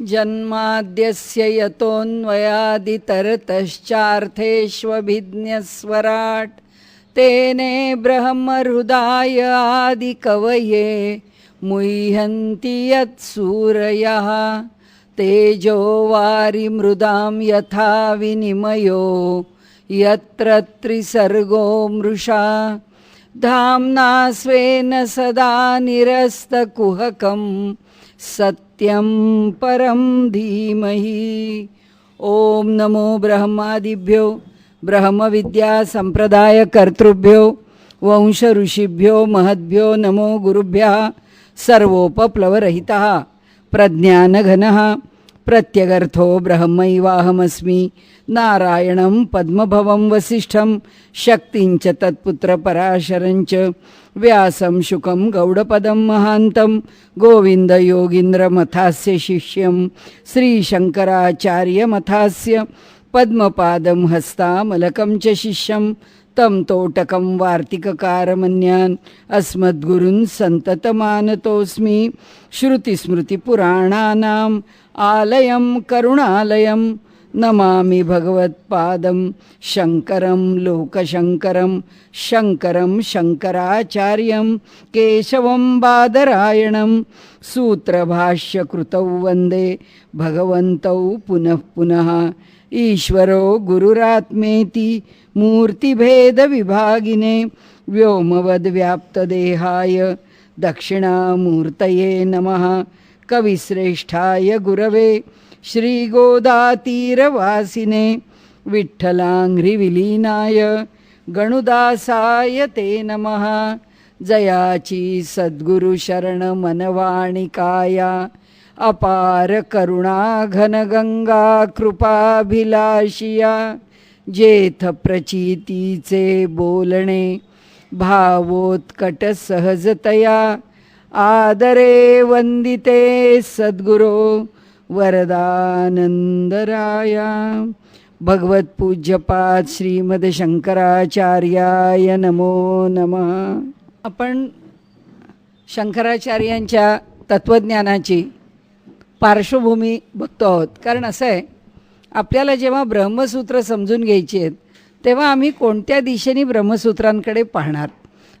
जन्माद्यस्य यतोऽन्वयादितरतश्चार्थेष्वभिज्ञस्वराट् तेने ब्रह्महृदाय आदिकवये मुह्यन्ति यत्सूरयः तेजो वारिमृदां यथा विनिमयो यत्र त्रिसर्गो मृषा धाम्ना स्वेन सदा निरस्तकुहकं सत्यं परं धीमहि। ओम नमो ब्रह्मादिभ्यो ब्रह्मविद्या संप्रदाय कर्तृभ्यो वंश ऋषिभ्यो महद्भ्यो नमो गुरुभ्यः सर्वोपप्लवरहितः प्रज्ञानघनः प्रत्यगर्थो ब्रह्मैवाहमस्मि नारायणं पद्मभवं वसिष्ठं शक्तिञ्च तत्पुत्रपराशरञ्च व्यासं शुकं गौडपदं महान्तं गोविन्दयोगीन्द्रमथास्य शिष्यं श्रीशङ्कराचार्यमथास्य पद्मपादं हस्तामलकं च शिष्यं तं तोटकं वार्तिककारमन्यान् अस्मद्गुरून् सन्ततमानतोऽस्मि। श्रुतिस्मृतिपुराणानाम् आलयं करुणालयं नमामि भगवत्पादं शङ्करं लोकशङ्करं शङ्करं शङ्कराचार्यं केशवं बादरायणं सूत्रभाष्यकृतौ वन्दे भगवन्तौ पुनः पुनः। ईश्वरो गुरुरात्मेति मूर्तिभेदविभागिने व्योमवद्व्याप्तदेहाय दक्षिणामूर्तये नमः। कविश्रेष्ठाय गुरवे श्रीगोदातीरवासिने विठ्ठलाङ्घ्रिविलीनाय गणुदासाय ते नमः। जयाची सद्गुरुशरणमनवाणिकाया अपार करुणा घनगंगा कृपाभिलाषिया जेथ प्रचितीचे बोलणे भावोत्कट सहजतया आदरे वंदिते सद्गुरो वरदानंदराया। भगवत्पूज्यपाद श्रीमद शंकराचार्याय नमो नमः। आपण शंकराचार्यांच्या तत्वज्ञानाची पार्श्वभूमी बघतो आहोत, कारण असं आहे आपल्याला जेव्हा ब्रह्मसूत्र समजून घ्यायची आहेत तेव्हा आम्ही कोणत्या दिशेने ब्रह्मसूत्रांकडे पाहणार,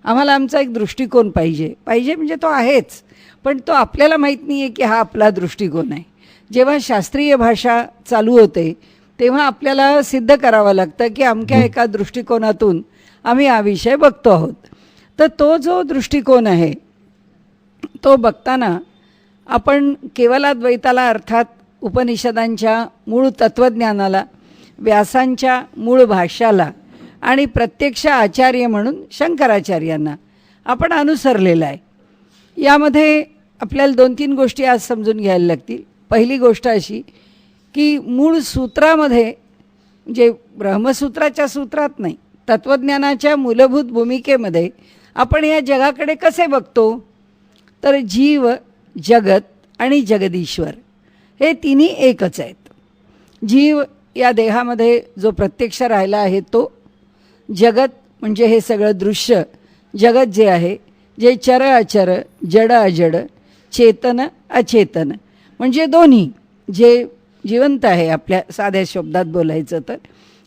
आम्हाला आमचा एक दृष्टिकोन पाहिजे म्हणजे तो आहेच, पण तो आपल्याला माहीत नाही आहे की हा आपला दृष्टिकोन आहे। जेव्हा शास्त्रीय भाषा चालू होते तेव्हा आपल्याला सिद्ध करावं लागतं की अमक्या एका दृष्टिकोनातून आम्ही हा विषय बघतो आहोत। तर तो जो दृष्टिकोन आहे तो बघताना आपण केवलाद्वैताला अर्थात उपनिषदांच्या मूळ तत्त्वज्ञानाला, व्यासांच्या मूळ भाष्याला आणि प्रत्यक्ष आचार्य म्हणून शंकराचार्यांना आपण अनुसरलेला आहे। यामध्ये आपल्याला 2-3 गोष्टी आज समजून घ्यायला लागतील। पहिली गोष्ट अशी की मूळ सूत्रामध्ये, म्हणजे ब्रह्मसूत्राच्या सूत्रात नाही, तत्त्वज्ञानाच्या मूलभूत भूमिकेमध्ये आपण या जगाकडे कसे बघतो, तर जीव, जगत आणि जगदीश्वर हे तिन्ही एकच आहेत। जीव या देहामध्ये जो प्रत्यक्ष राहिला आहे तो, जगत म्हणजे हे सगळं दृश्य जगत जे आहे, जे चर अचर, जड अजड, चेतन अचेतन, म्हणजे दोन्ही, जे जिवंत आहे आपल्या साध्या शब्दात बोलायचं तर,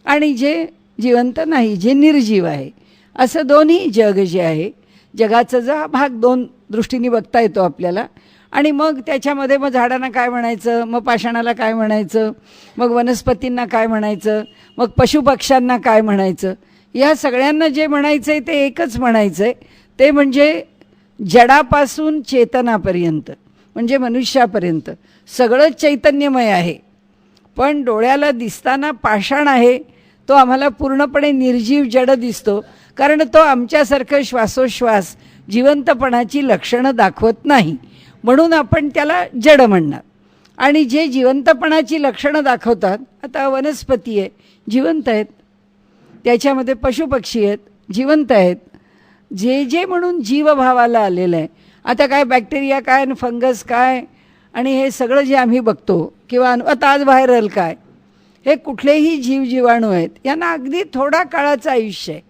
आणि जे जिवंत नाही, जे निर्जीव आहे, असं दोन्ही जग जे आहे, जगाचा जो भाग 2 दृष्टीने बघता येतो आपल्याला। आणि मग त्याच्यामध्ये मग झाडांना काय म्हणायचं, मग पाषाणाला काय म्हणायचं, मग वनस्पतींना काय म्हणायचं, मग पशुपक्ष्यांना काय म्हणायचं, या सगळ्यांना जे म्हणायचं आहे ते एकच म्हणायचं आहे, ते म्हणजे जडापासून चेतनापर्यंत, म्हणजे मनुष्यापर्यंत सगळंच चैतन्यमय आहे। पण डोळ्याला दिसताना पाषाण आहे तो आम्हाला पूर्णपणे निर्जीव जड दिसतो, कारण तो आमच्यासारखं श्वासोश्वास जिवंतपणाची लक्षणं दाखवत नाही, म्हणून आपण त्याला जड म्हणणार। आणि जे जिवंतपणाची लक्षणं दाखवतात, आता वनस्पती आहे जिवंत आहेत, त्याच्यामध्ये पशुपक्षी आहेत जिवंत आहेत, जे जे म्हणून जीवभावाला आलेलं आहे। आता काय बॅक्टेरिया काय, फंगस काय, आणि हे सगळं जे आम्ही बघतो, किंवा आता आज व्हायरल काय, हे कुठलेही जीवजीवाणू आहेत, यांना अगदी थोडा काळाचं आयुष्य आहे,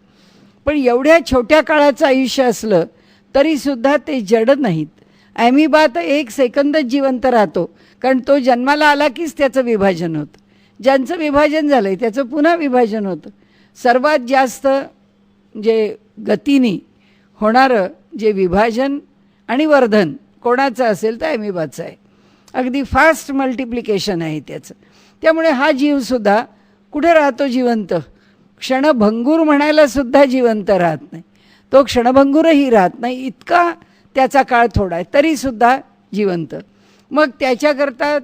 पण एवढ्या छोट्या काळाचं आयुष्य असलं तरीसुद्धा ते जड नाहीत, ॲमिबा तर 1 सेकंदच जिवंत राहतो, कारण तो जन्माला आला कीच त्याचं विभाजन होतं. ज्यांचं विभाजन झालं आहे त्याचं पुन्हा विभाजन होतं. सर्वात जास्त जे गतीने होणारं जे विभाजन आणि वर्धन कोणाचं असेल तर ॲमिबाचं आहे. अगदी फास्ट मल्टिप्लिकेशन आहे त्याचं. त्यामुळे हा जीवसुद्धा कुठे राहतो जिवंत, क्षणभंगूर म्हणायला सुद्धा जिवंत राहत नाही. तो क्षणभंगूरही राहत नाही, इतका त्याचा काळ थोडा आहे, तरीसुद्धा जिवंत. मग त्याच्याकरता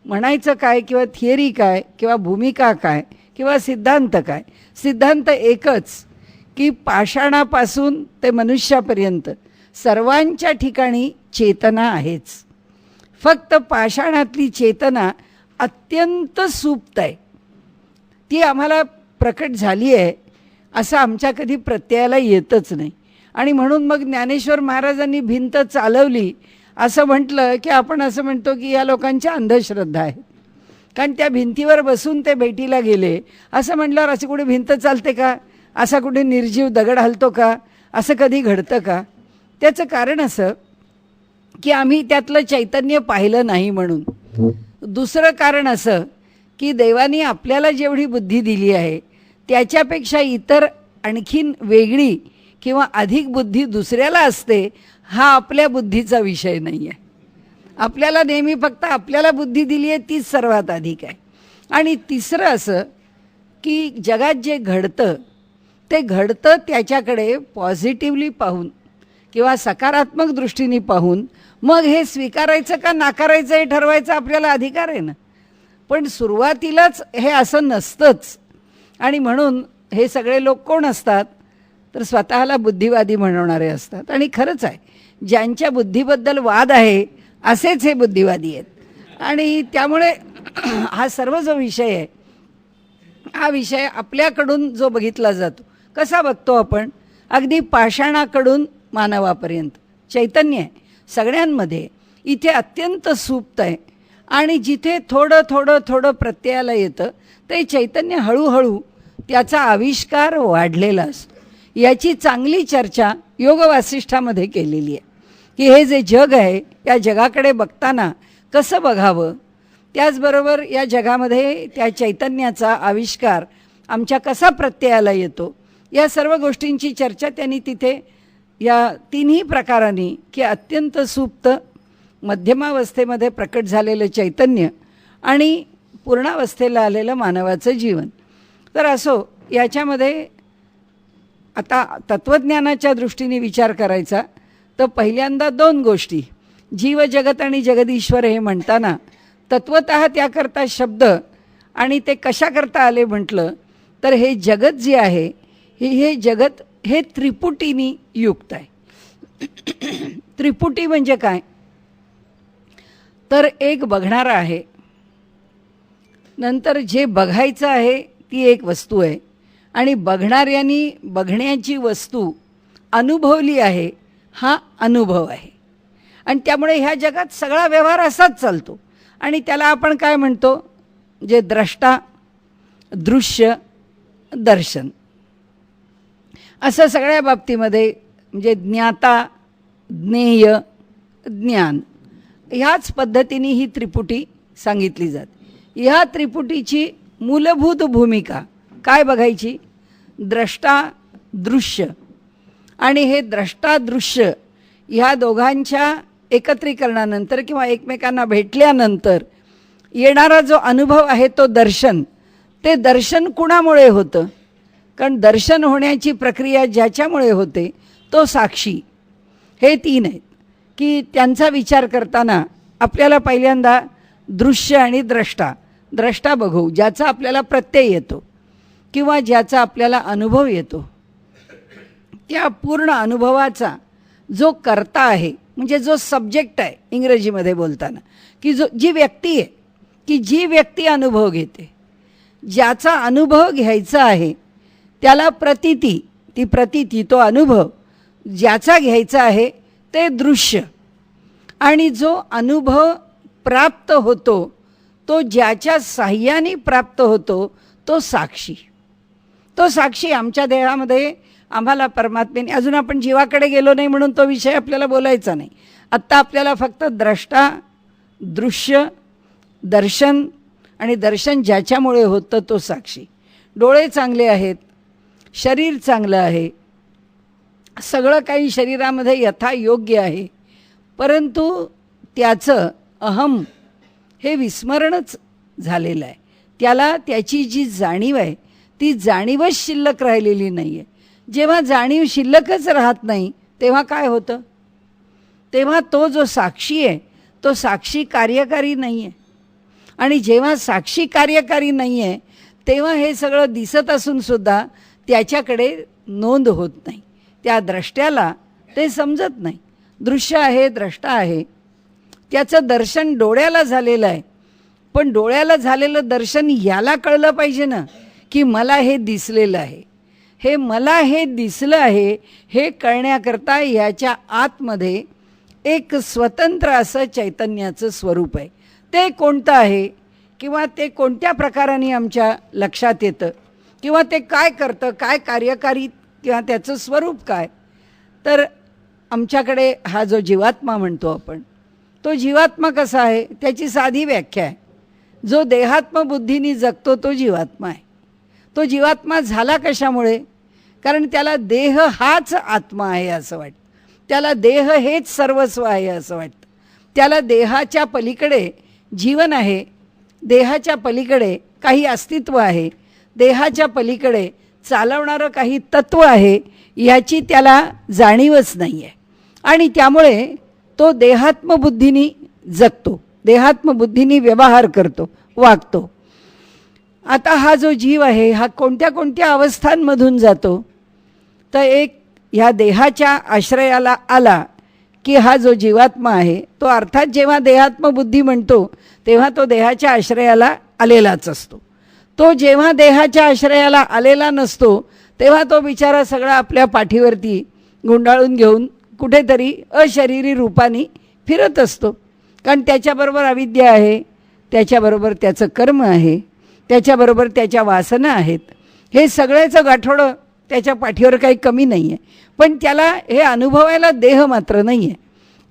म्हणायचं काय किंवा थिअरी काय किंवा भूमिका काय किंवा सिद्धांत काय? सिद्धांत एकच की पाषाणापासून ते मनुष्यापर्यंत सर्वांच्या ठिकाणी चेतना आहेच. फक्त पाषाणातली चेतना अत्यंत सुप्त आहे, ती आम्हाला प्रकट झाली आहे असं आमच्या कधी प्रत्ययाला येतच नाही. आणि म्हणून मग ज्ञानेश्वर महाराजांनी भिंत चालवली असं म्हटलं की आपण असं म्हणतो की या लोकांच्या अंधश्रद्धा आहेत, कारण त्या भिंतीवर बसून ते भेटीला गेले असं म्हटल्यावर असं कुठे भिंत चालते का? असा कुठे निर्जीव दगड हलतो का? असं कधी घडतं का? त्याचं कारण असं की आम्ही त्यातलं चैतन्य पाहिलं नाही म्हणून. दुसरं कारण असं की देवानी आपल्याला जेवढी बुद्धी दिली आहे त्याच्यापेक्षा इतर आणखीन वेगळी किंवा अधिक बुद्धी दुसऱ्याला असते, हा आपल्या बुद्धीचा विषय नाही आहे. आपल्याला नेहमी फक्त आपल्याला बुद्धी दिली आहे तीच सर्वात अधिक आहे. आणि तिसरं असं की जगात जे घडतं ते घडतं त्याच्याकडे पॉझिटिव्हली पाहून किंवा सकारात्मक दृष्टीने पाहून मग हे स्वीकारायचं का नाकारायचं हे ठरवायचा आपल्याला अधिकार आहे ना. पण सुरुवातीलाच हे असं नसतंच. आणि म्हणून हे सगळे लोक कोण असतात तर स्वतःला बुद्धिवादी म्हणवणारे असतात. आणि खरंच आहे, ज्यांच्या बुद्धीबद्दल वाद आहे असेच हे बुद्धिवादी आहेत. आणि त्यामुळे हा सर्व जो विषय आहे हा विषय आपल्याकडून जो बघितला जातो, कसा बघतो आपण? अगदी पाषाणाकडून मानवापर्यंत चैतन्य आहे सगळ्यांमध्ये, इथे अत्यंत सुप्त आहे. आणि जिथे थोडं थोडं थोडं प्रत्ययाला येतं ते चैतन्य हळूहळू त्याचा आविष्कार वाढलेला असतो. याची चांगली चर्चा योग वासिष्ठामध्ये केलेली आहे की हे जे जग आहे या जगाकडे बघताना कसं बघावं, त्याचबरोबर या जगामध्ये त्या चैतन्याचा आविष्कार आमच्या कसा प्रत्ययाला येतो, या सर्व गोष्टींची चर्चा त्यांनी तिथे या तिन्ही प्रकारांनी की अत्यंत सुप्त, मध्यमावस्थेमध्ये प्रकट झालेलं चैतन्य आणि पूर्णावस्थेला आलेलं मानवाचं जीवन. तर असो, याच्यामध्ये आता तत्त्वज्ञानाच्या दृष्टीने विचार करायचा तर पहिल्यांदा 2 गोष्टी, जीव जगत आणि जगदीश्वर हे म्हणताना तत्वतः त्याकरता शब्द आणि ते कशा करता आले म्हटलं तर हे जगत जे आहे हे जगत हे त्रिपुटीनी युक्त आहे. त्रिपुटी म्हणजे काय तर एक बघणारा आहे, नंतर जे बघायचं आहे ती एक वस्तू आहे, आणि बघणाऱ्यांनी बघण्याची वस्तू अनुभवली आहे हा अनुभव आहे. आणि त्यामुळे ह्या जगात सगळा व्यवहार असाच चालतो. आणि त्याला आपण काय म्हणतो, जे द्रष्टा, दृश्य, दर्शन, असं सगळ्या बाबतीमध्ये म्हणजे ज्ञाता, ज्ञेय, ज्ञान, ह्याच पद्धतीने ही त्रिपुटी सांगितली जाते. ह्या त्रिपुटीची मूलभूत भूमिका काय बघायची, द्रष्टा, दृश्य. आणि हे द्रष्टा दृश्य ह्या दोघांच्या एकत्रीकरणानंतर किंवा एकमेकांना भेटल्यानंतर येणारा जो अनुभव आहे तो दर्शन. ते दर्शन कुणामुळे होतं, कारण दर्शन होण्याची प्रक्रिया ज्याच्यामुळे होते तो साक्षी. हे 3 आहेत की त्यांचा विचार करताना आपल्याला पहिल्यांदा दृश्य आणि द्रष्टा, द्रष्टा बघू ज्याचा आपल्याला प्रत्यय येतो किंवा ज्याचा आपल्याला अनुभव येतो. त्या पूर्ण अनुभवाचा जो कर्ता आहे म्हणजे जो सब्जेक्ट आहे इंग्रजीमध्ये बोलताना, की जी व्यक्ती आहे, की जी व्यक्ती अनुभव घेते, ज्याचा अनुभव घ्यायचा आहे त्याला प्रतीती, ती प्रतीती तो अनुभव ज्याचा घ्यायचा आहे ते दृश्य. आणि जो अनुभव प्राप्त होतो तो ज्याच्या साह्याने प्राप्त होतो तो साक्षी. तो साक्षी आमच्या देहामध्ये आम्हाला परमात्म्याने, अजून आपण जीवाकडे गेलो नाही म्हणून तो विषय आपल्याला बोलायचा नाही. आत्ता आपल्याला फक्त द्रष्टा, दृश्य, दर्शन आणि दर्शन ज्याच्यामुळे होतं तो साक्षी. डोळे चांगले आहेत, शरीर चांगलं आहे, सगळं काही शरीरामध्ये यथायोग्य आहे, परंतु त्याचं अहम हे विस्मरणच झालेलं आहे. त्याला त्याची जी जाणीव आहे ती जाणीवच शिल्लक राहिलेली नाही आहे. जेव्हा जाणीव शिल्लकच राहत नाही तेव्हा काय होतं? तेव्हा तो जो साक्षी आहे तो साक्षी कार्यकारी नाही आहे. आणि जेव्हा साक्षी कार्यकारी नाही आहे तेव्हा हे सगळं दिसत असूनसुद्धा त्याच्याकडे नोंद होत नाही. त्या द्रष्ट्याला ते समजत नाही. दृश्य आहे, द्रष्टा आहे, त्याचं दर्शन डोळ्याला झालेलं आहे, पण डोळ्याला झालेलं दर्शन याला कळलं पाहिजे ना की मला हे दिसलेलं आहे. हे मला हे दिसलं आहे हे कळण्याकरता याच्या आतमध्ये एक स्वतंत्र असं चैतन्याचं स्वरूप आहे. ते कोणतं आहे किंवा ते कोणत्या प्रकाराने आमच्या लक्षात येतं किंवा ते काय करतं, काय कार्यकारी किंवा त्याचं स्वरूप काय, तर आमच्याकडे हा जो जीवात्मा म्हणतो आपण, तो जीवात्मा कसा आहे त्याची साधी व्याख्या आहे. जो देहात्मबुद्धीने जगतो तो जीवात्मा आहे. तो जीवात्मा झाला कशामुळे? कारण त्याला देह हाच आत्मा आहे असं वाटतं. त्याला देह हेच सर्वस्व आहे असं वाटतं. त्याला देहाच्या पलीकडे जीवन आहे, देहाच्या पलीकडे काही अस्तित्व आहे, देहाच्या पलीकडे चालवणारं काही तत्त्व आहे, याची त्याला जाणीवच नाही आहे. आणि त्यामुळे तो देहात्मबुद्धीने जगतो, देहात्मबुद्धीने व्यवहार करतो, वागतो. आता हा जो जीव आहे हा कोणत्या कोणत्या अवस्थांमधून जातो? तर एक ह्या देहाच्या आश्रयाला आला की हा जो जीवात्मा आहे तो अर्थात जेव्हा देहात्मबुद्धी म्हणतो तेव्हा तो देहाच्या आश्रयाला आलेलाच असतो. तो जेव्हा देहाच्या आश्रयाला आलेला नसतो तेव्हा तो बिचारा सगळा आपल्या पाठीवरती गुंडाळून घेऊन कुठेतरी अशरीरी रूपाने फिरत असतो. कारण त्याच्याबरोबर अविद्या आहे, त्याच्याबरोबर त्याचं कर्म आहे, त्याच्याबरोबर त्याच्या वासना आहेत. हे सगळ्याचं गाठोडं त्याच्या पाठीवर काही कमी नाही आहे, पण त्याला हे अनुभवायला देह मात्र नाही आहे.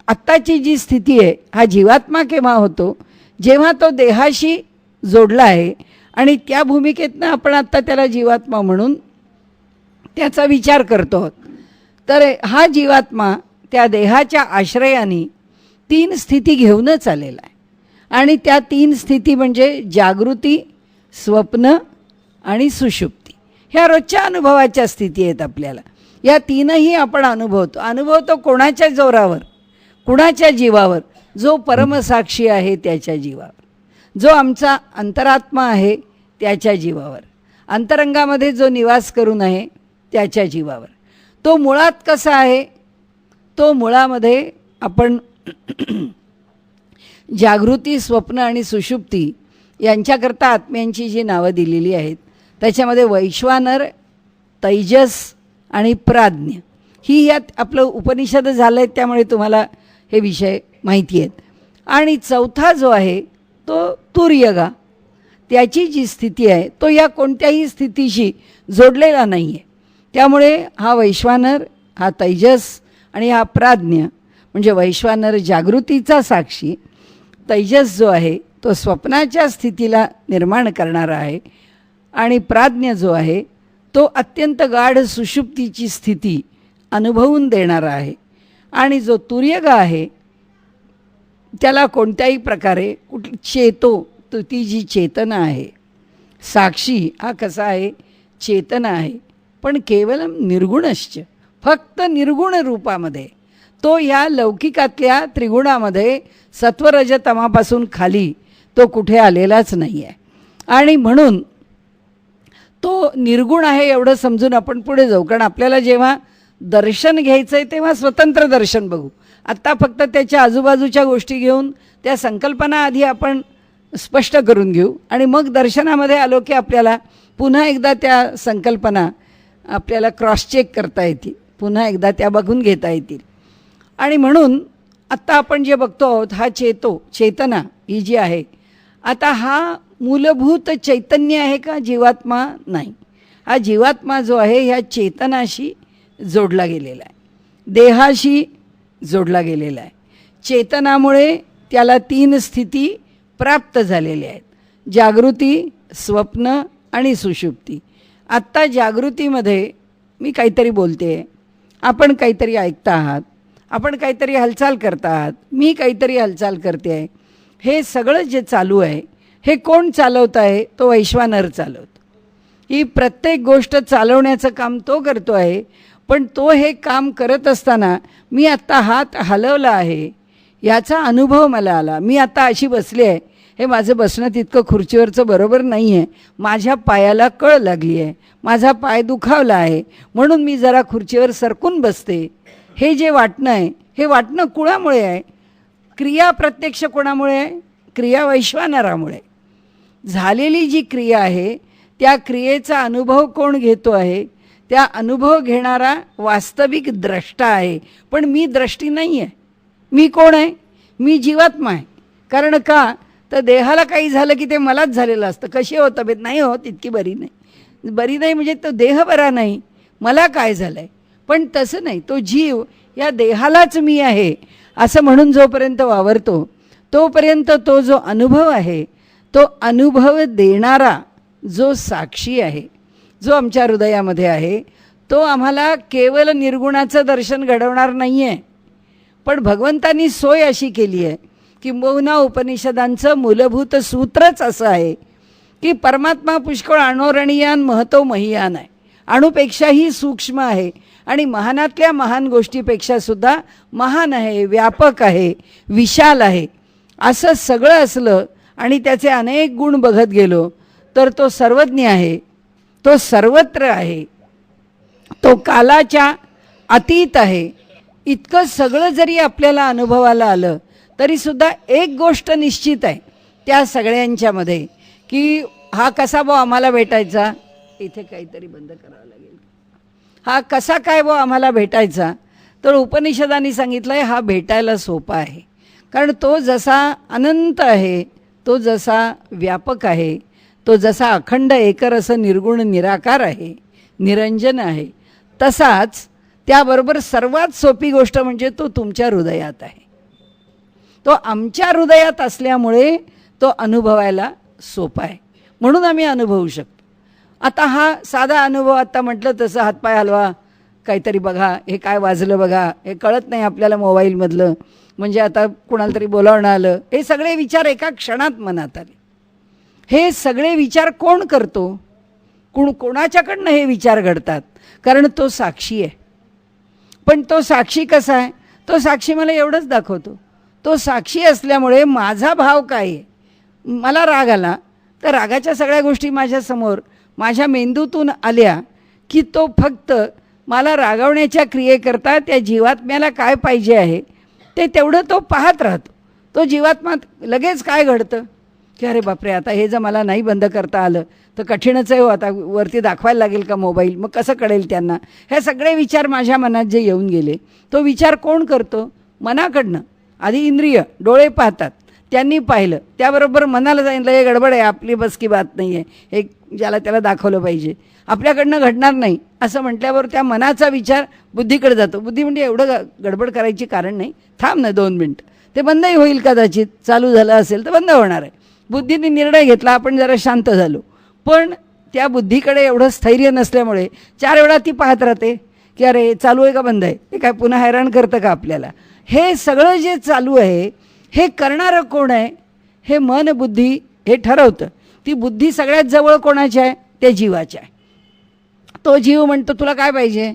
आत्ताची जी स्थिती आहे हा जीवात्मा केव्हा होतो? जेव्हा तो देहाशी जोडला आहे आणि त्या भूमिकेतनं आपण आत्ता त्याला जीवात्मा म्हणून त्याचा विचार करतो आहोत. तर हा जीवात्मा त्या देहाच्या आश्रयाने 3 स्थिती घेऊनच आलेला आहे. आणि त्या 3 स्थिती म्हणजे जागृती, स्वप्न आणि सुषुप्ती. ह्या रोजच्या अनुभवाच्या स्थिती आहेत आपल्याला. या 3ही आपण अनुभवतो कोणाच्या जोरावर? कुणाच्या जीवावर? जो परमसाक्षी आहे त्याच्या जीवावर, जो आमचा अंतरात्मा आहे त्याच्या जीवावर, अंतरंगामध्ये जो निवास करून आहे त्याच्या जीवावर. तो मुळात कसा आहे? तो मुळामध्ये आपण जागृती, स्वप्न आणि सुषुप्ती यांच्याकरता आत्म्यांची जी नावं दिलेली आहेत त्याच्यामध्ये वैश्वानर, तैजस आणि प्राज्ञ ही यात आपलं उपनिषद झालं आहे, त्यामुळे तुम्हाला हे विषय माहिती आहेत. आणि चौथा जो आहे तो तुर्यगा, त्याची जी स्थिती आहे तो या कोणत्याही स्थितीशी जोडलेला नाही आहे. त्यामुळे हा वैश्वानर, हा तैजस आणि हा प्राज्ञ म्हणजे वैश्वानर जागृतीचा साक्षी, तैजस जो आहे तो स्वप्नाच्या स्थितीला निर्माण करणारा आहे आणि प्राज्ञ जो आहे तो अत्यंत गाढ सुषुप्तीची स्थिती अनुभवून देणारा आहे. आणि जो तुर्यगा आहे त्याला कोणत्याही प्रकारे ती जी चेतना आहे, साक्षी हा कसा आहे? चेतना आहे, पण केवळ निर्गुणश्च, फक्त निर्गुण रूपामध्ये. तो ह्या लौकिकातल्या त्रिगुणामध्ये सत्वरजतमापासून खाली तो कुठे आलेलाच नाही आहे. आणि म्हणून तो निर्गुण आहे एवढं समजून आपण पुढे जाऊ. कारण आपल्याला जेव्हा दर्शन घ्यायचं आहे तेव्हा स्वतंत्र दर्शन बघू. आत्ता फक्त त्याच्या आजूबाजूच्या गोष्टी घेऊन त्या संकल्पना आधी आपण स्पष्ट करून घेऊ आणि मग दर्शनामध्ये आलो की आपल्याला पुन्हा एकदा त्या संकल्पना आपल्याला क्रॉस चेक करता येतील, पुन्हा एकदा त्या बघून घेता येतील. आणि म्हणून आत्ता आपण जे बघतो आहोत हा चेतना ही जी आहे, आता हा मूलभूत चैतन्य आहे का जीवात्मा? नाही. हा जीवात्मा जो आहे ह्या चेतनाशी जोडला गेलेला आहे, देहाशी जोडला गेलेला आहे. चेतनामुळे त्याला 3 स्थिती प्राप्त झालेल्या आहेत: जागृती, स्वप्न आणि सुषुप्ती. आत्ता जागृतीमध्ये मी काहीतरी बोलते आहे, आपण काहीतरी ऐकता आहात, आपण काहीतरी हालचाल करता आहात, मी काहीतरी हालचाल करते आहे. हे सगळं जे चालू आहे हे कोण चालवत आहे? तो वैश्वानर चालवतो. ही प्रत्येक गोष्ट चालवण्याचं काम तो करतो आहे. पण तो हे काम करत असताना मी आत्ता हात हलवला आहे याचा अनुभव मला आला. मी आता अशी बसली आहे, हे माझं बसणं तितकं खुर्चीवरचं बरोबर नाही आहे, माझ्या पायाला कळ लागली आहे, माझा पाय दुखावला आहे, म्हणून मी जरा खुर्चीवर सरकून बसते. हे जे वाटणं आहे हे वाटणं कुणामुळे आहे? क्रिया प्रत्यक्ष कोणामुळे आहे? क्रिया वैश्वानरामुळे. झालेली जी क्रिया आहे त्या क्रियेचा अनुभव कोण घेतो आहे? त्या अनुभव घेणारा वास्तविक द्रष्टा आहे. पण मी द्रष्टी नाही आहे. मी कोण आहे? मी जीवात्मा आहे. कारण का? तर देहाला काही झालं की ते मलाच झालेलं असतं. कशी हो तब्येत? नाही हो, तितकी बरी नाही. बरी नाही म्हणजे तो देह बरा नाही, मला काय झालं आहे. पण तसं नाही, तो जीव या देहालाच मी आहे असं म्हणून जोपर्यंत वावरतो तोपर्यंत तो जो अनुभव आहे, तो अनुभव देणारा जो साक्षी आहे, जो आमच्या हृदयामध्ये आहे, तो आम्हाला केवळ निर्गुणाचं दर्शन घडवणार नाही आहे. पण भगवंतांनी सोय अशी केली आहे, किंबहुना उपनिषदांचं मूलभूत सूत्रच असं आहे की परमात्मा पुष्कळ अणोरणीयान महतो महियान आहे. अणुपेक्षाही सूक्ष्म आहे आणि महानातल्या महान गोष्टीपेक्षा सुद्धा महान आहे, व्यापक आहे, विशाल आहे. असं सगळं असलं आणि त्याचे अनेक गुण बघत गेलो तर तो सर्वज्ञ आहे, तो सर्वत्र आहे, तो कालाच्या अतीत आहे. इतकं सगळं जरी आपल्याला अनुभवाला आलं तरीसुद्धा एक गोष्ट निश्चित आहे त्या सगळ्यांच्यामध्ये की हा कसा भाऊ आम्हाला भेटायचा? इथे काहीतरी बंद करावं लागेल. हा कसा काय भाऊ आम्हाला भेटायचा? तर उपनिषदांनी सांगितलं आहे हा भेटायला सोपा आहे. कारण तो जसा अनंत आहे, तो जसा व्यापक आहे, तो जसा अखंड एकरस निर्गुण निराकार आहे, निरंजन आहे, तसाच त्याबरोबर सर्वात सोपी गोष्ट म्हणजे तो तुमच्या हृदयात आहे. तो आमच्या हृदयात असल्यामुळे तो अनुभवायला सोपा आहे, म्हणून आम्ही अनुभवू शकतो. आता हा साधा अनुभव, आत्ता म्हटलं तसं हातपाय हलवा, काहीतरी बघा, हे काय वाजलं बघा, हे कळत नाही आपल्याला मोबाईलमधलं, म्हणजे आता कुणाला तरी बोलावणं आलं, हे सगळे विचार एका क्षणात मनात आले. हे सगळे विचार कोण करतो? कोणाच्याकडनं हे विचार घडतात? कारण तो साक्षी आहे. पण तो साक्षी कसा आहे? तो साक्षी मला एवढंच दाखवतो. तो साक्षी असल्यामुळे माझा भाव काय आहे? मला राग आला तर रागाच्या सगळ्या गोष्टी माझ्यासमोर माझ्या मेंदूतून आल्या की तो फक्त मला रागवण्याच्या क्रियेकरता त्या जीवात्म्याला काय पाहिजे आहे ते तेवढं तो पाहत राहतो. तो जीवात्मा लगेच काय घडतं की अरे बापरे, आता हे जर मला नाही बंद करता आलं तर कठीणच आहे हो, आता वरती दाखवायला लागेल का मोबाईल, मग कसं कळेल त्यांना? हे सगळे विचार माझ्या मनात जे येऊन गेले, तो विचार कोण करतो? मनाकडनं. आधी इंद्रिय, डोळे पाहतात, त्यांनी पाहिलं, त्याबरोबर मनाला सांगितलं हे गडबड आहे, आपली बस की बात नाही आहे, हे ज्याला त्याला दाखवलं पाहिजे, आपल्याकडनं घडणार नाही असं म्हटल्यावर त्या मनाचा विचार बुद्धीकडे जातो. बुद्धी म्हणजे एवढं गडबड करायची कारण नाही, थांब ना 2 मिनटं, ते बंदही होईल कदाचित, चालू झालं असेल तर बंद होणार आहे. बुद्धीने निर्णय घेतला, आपण जरा शांत झालो. पण त्या बुद्धीकडे एवढं स्थैर्य नसल्यामुळे 4 वेळा ती पाहत राहते की अरे चालू आहे का बंद आहे, हे काय पुन्हा हैराण करतं का आपल्याला? हे सगळं जे चालू आहे हे करणारं कोण आहे? हे मन बुद्धी हे ठरवतं. ती बुद्धी सगळ्यात जवळ कोणाची आहे? त्या जीवाच्या आहे. तो जीव म्हणतो तुला काय पाहिजे?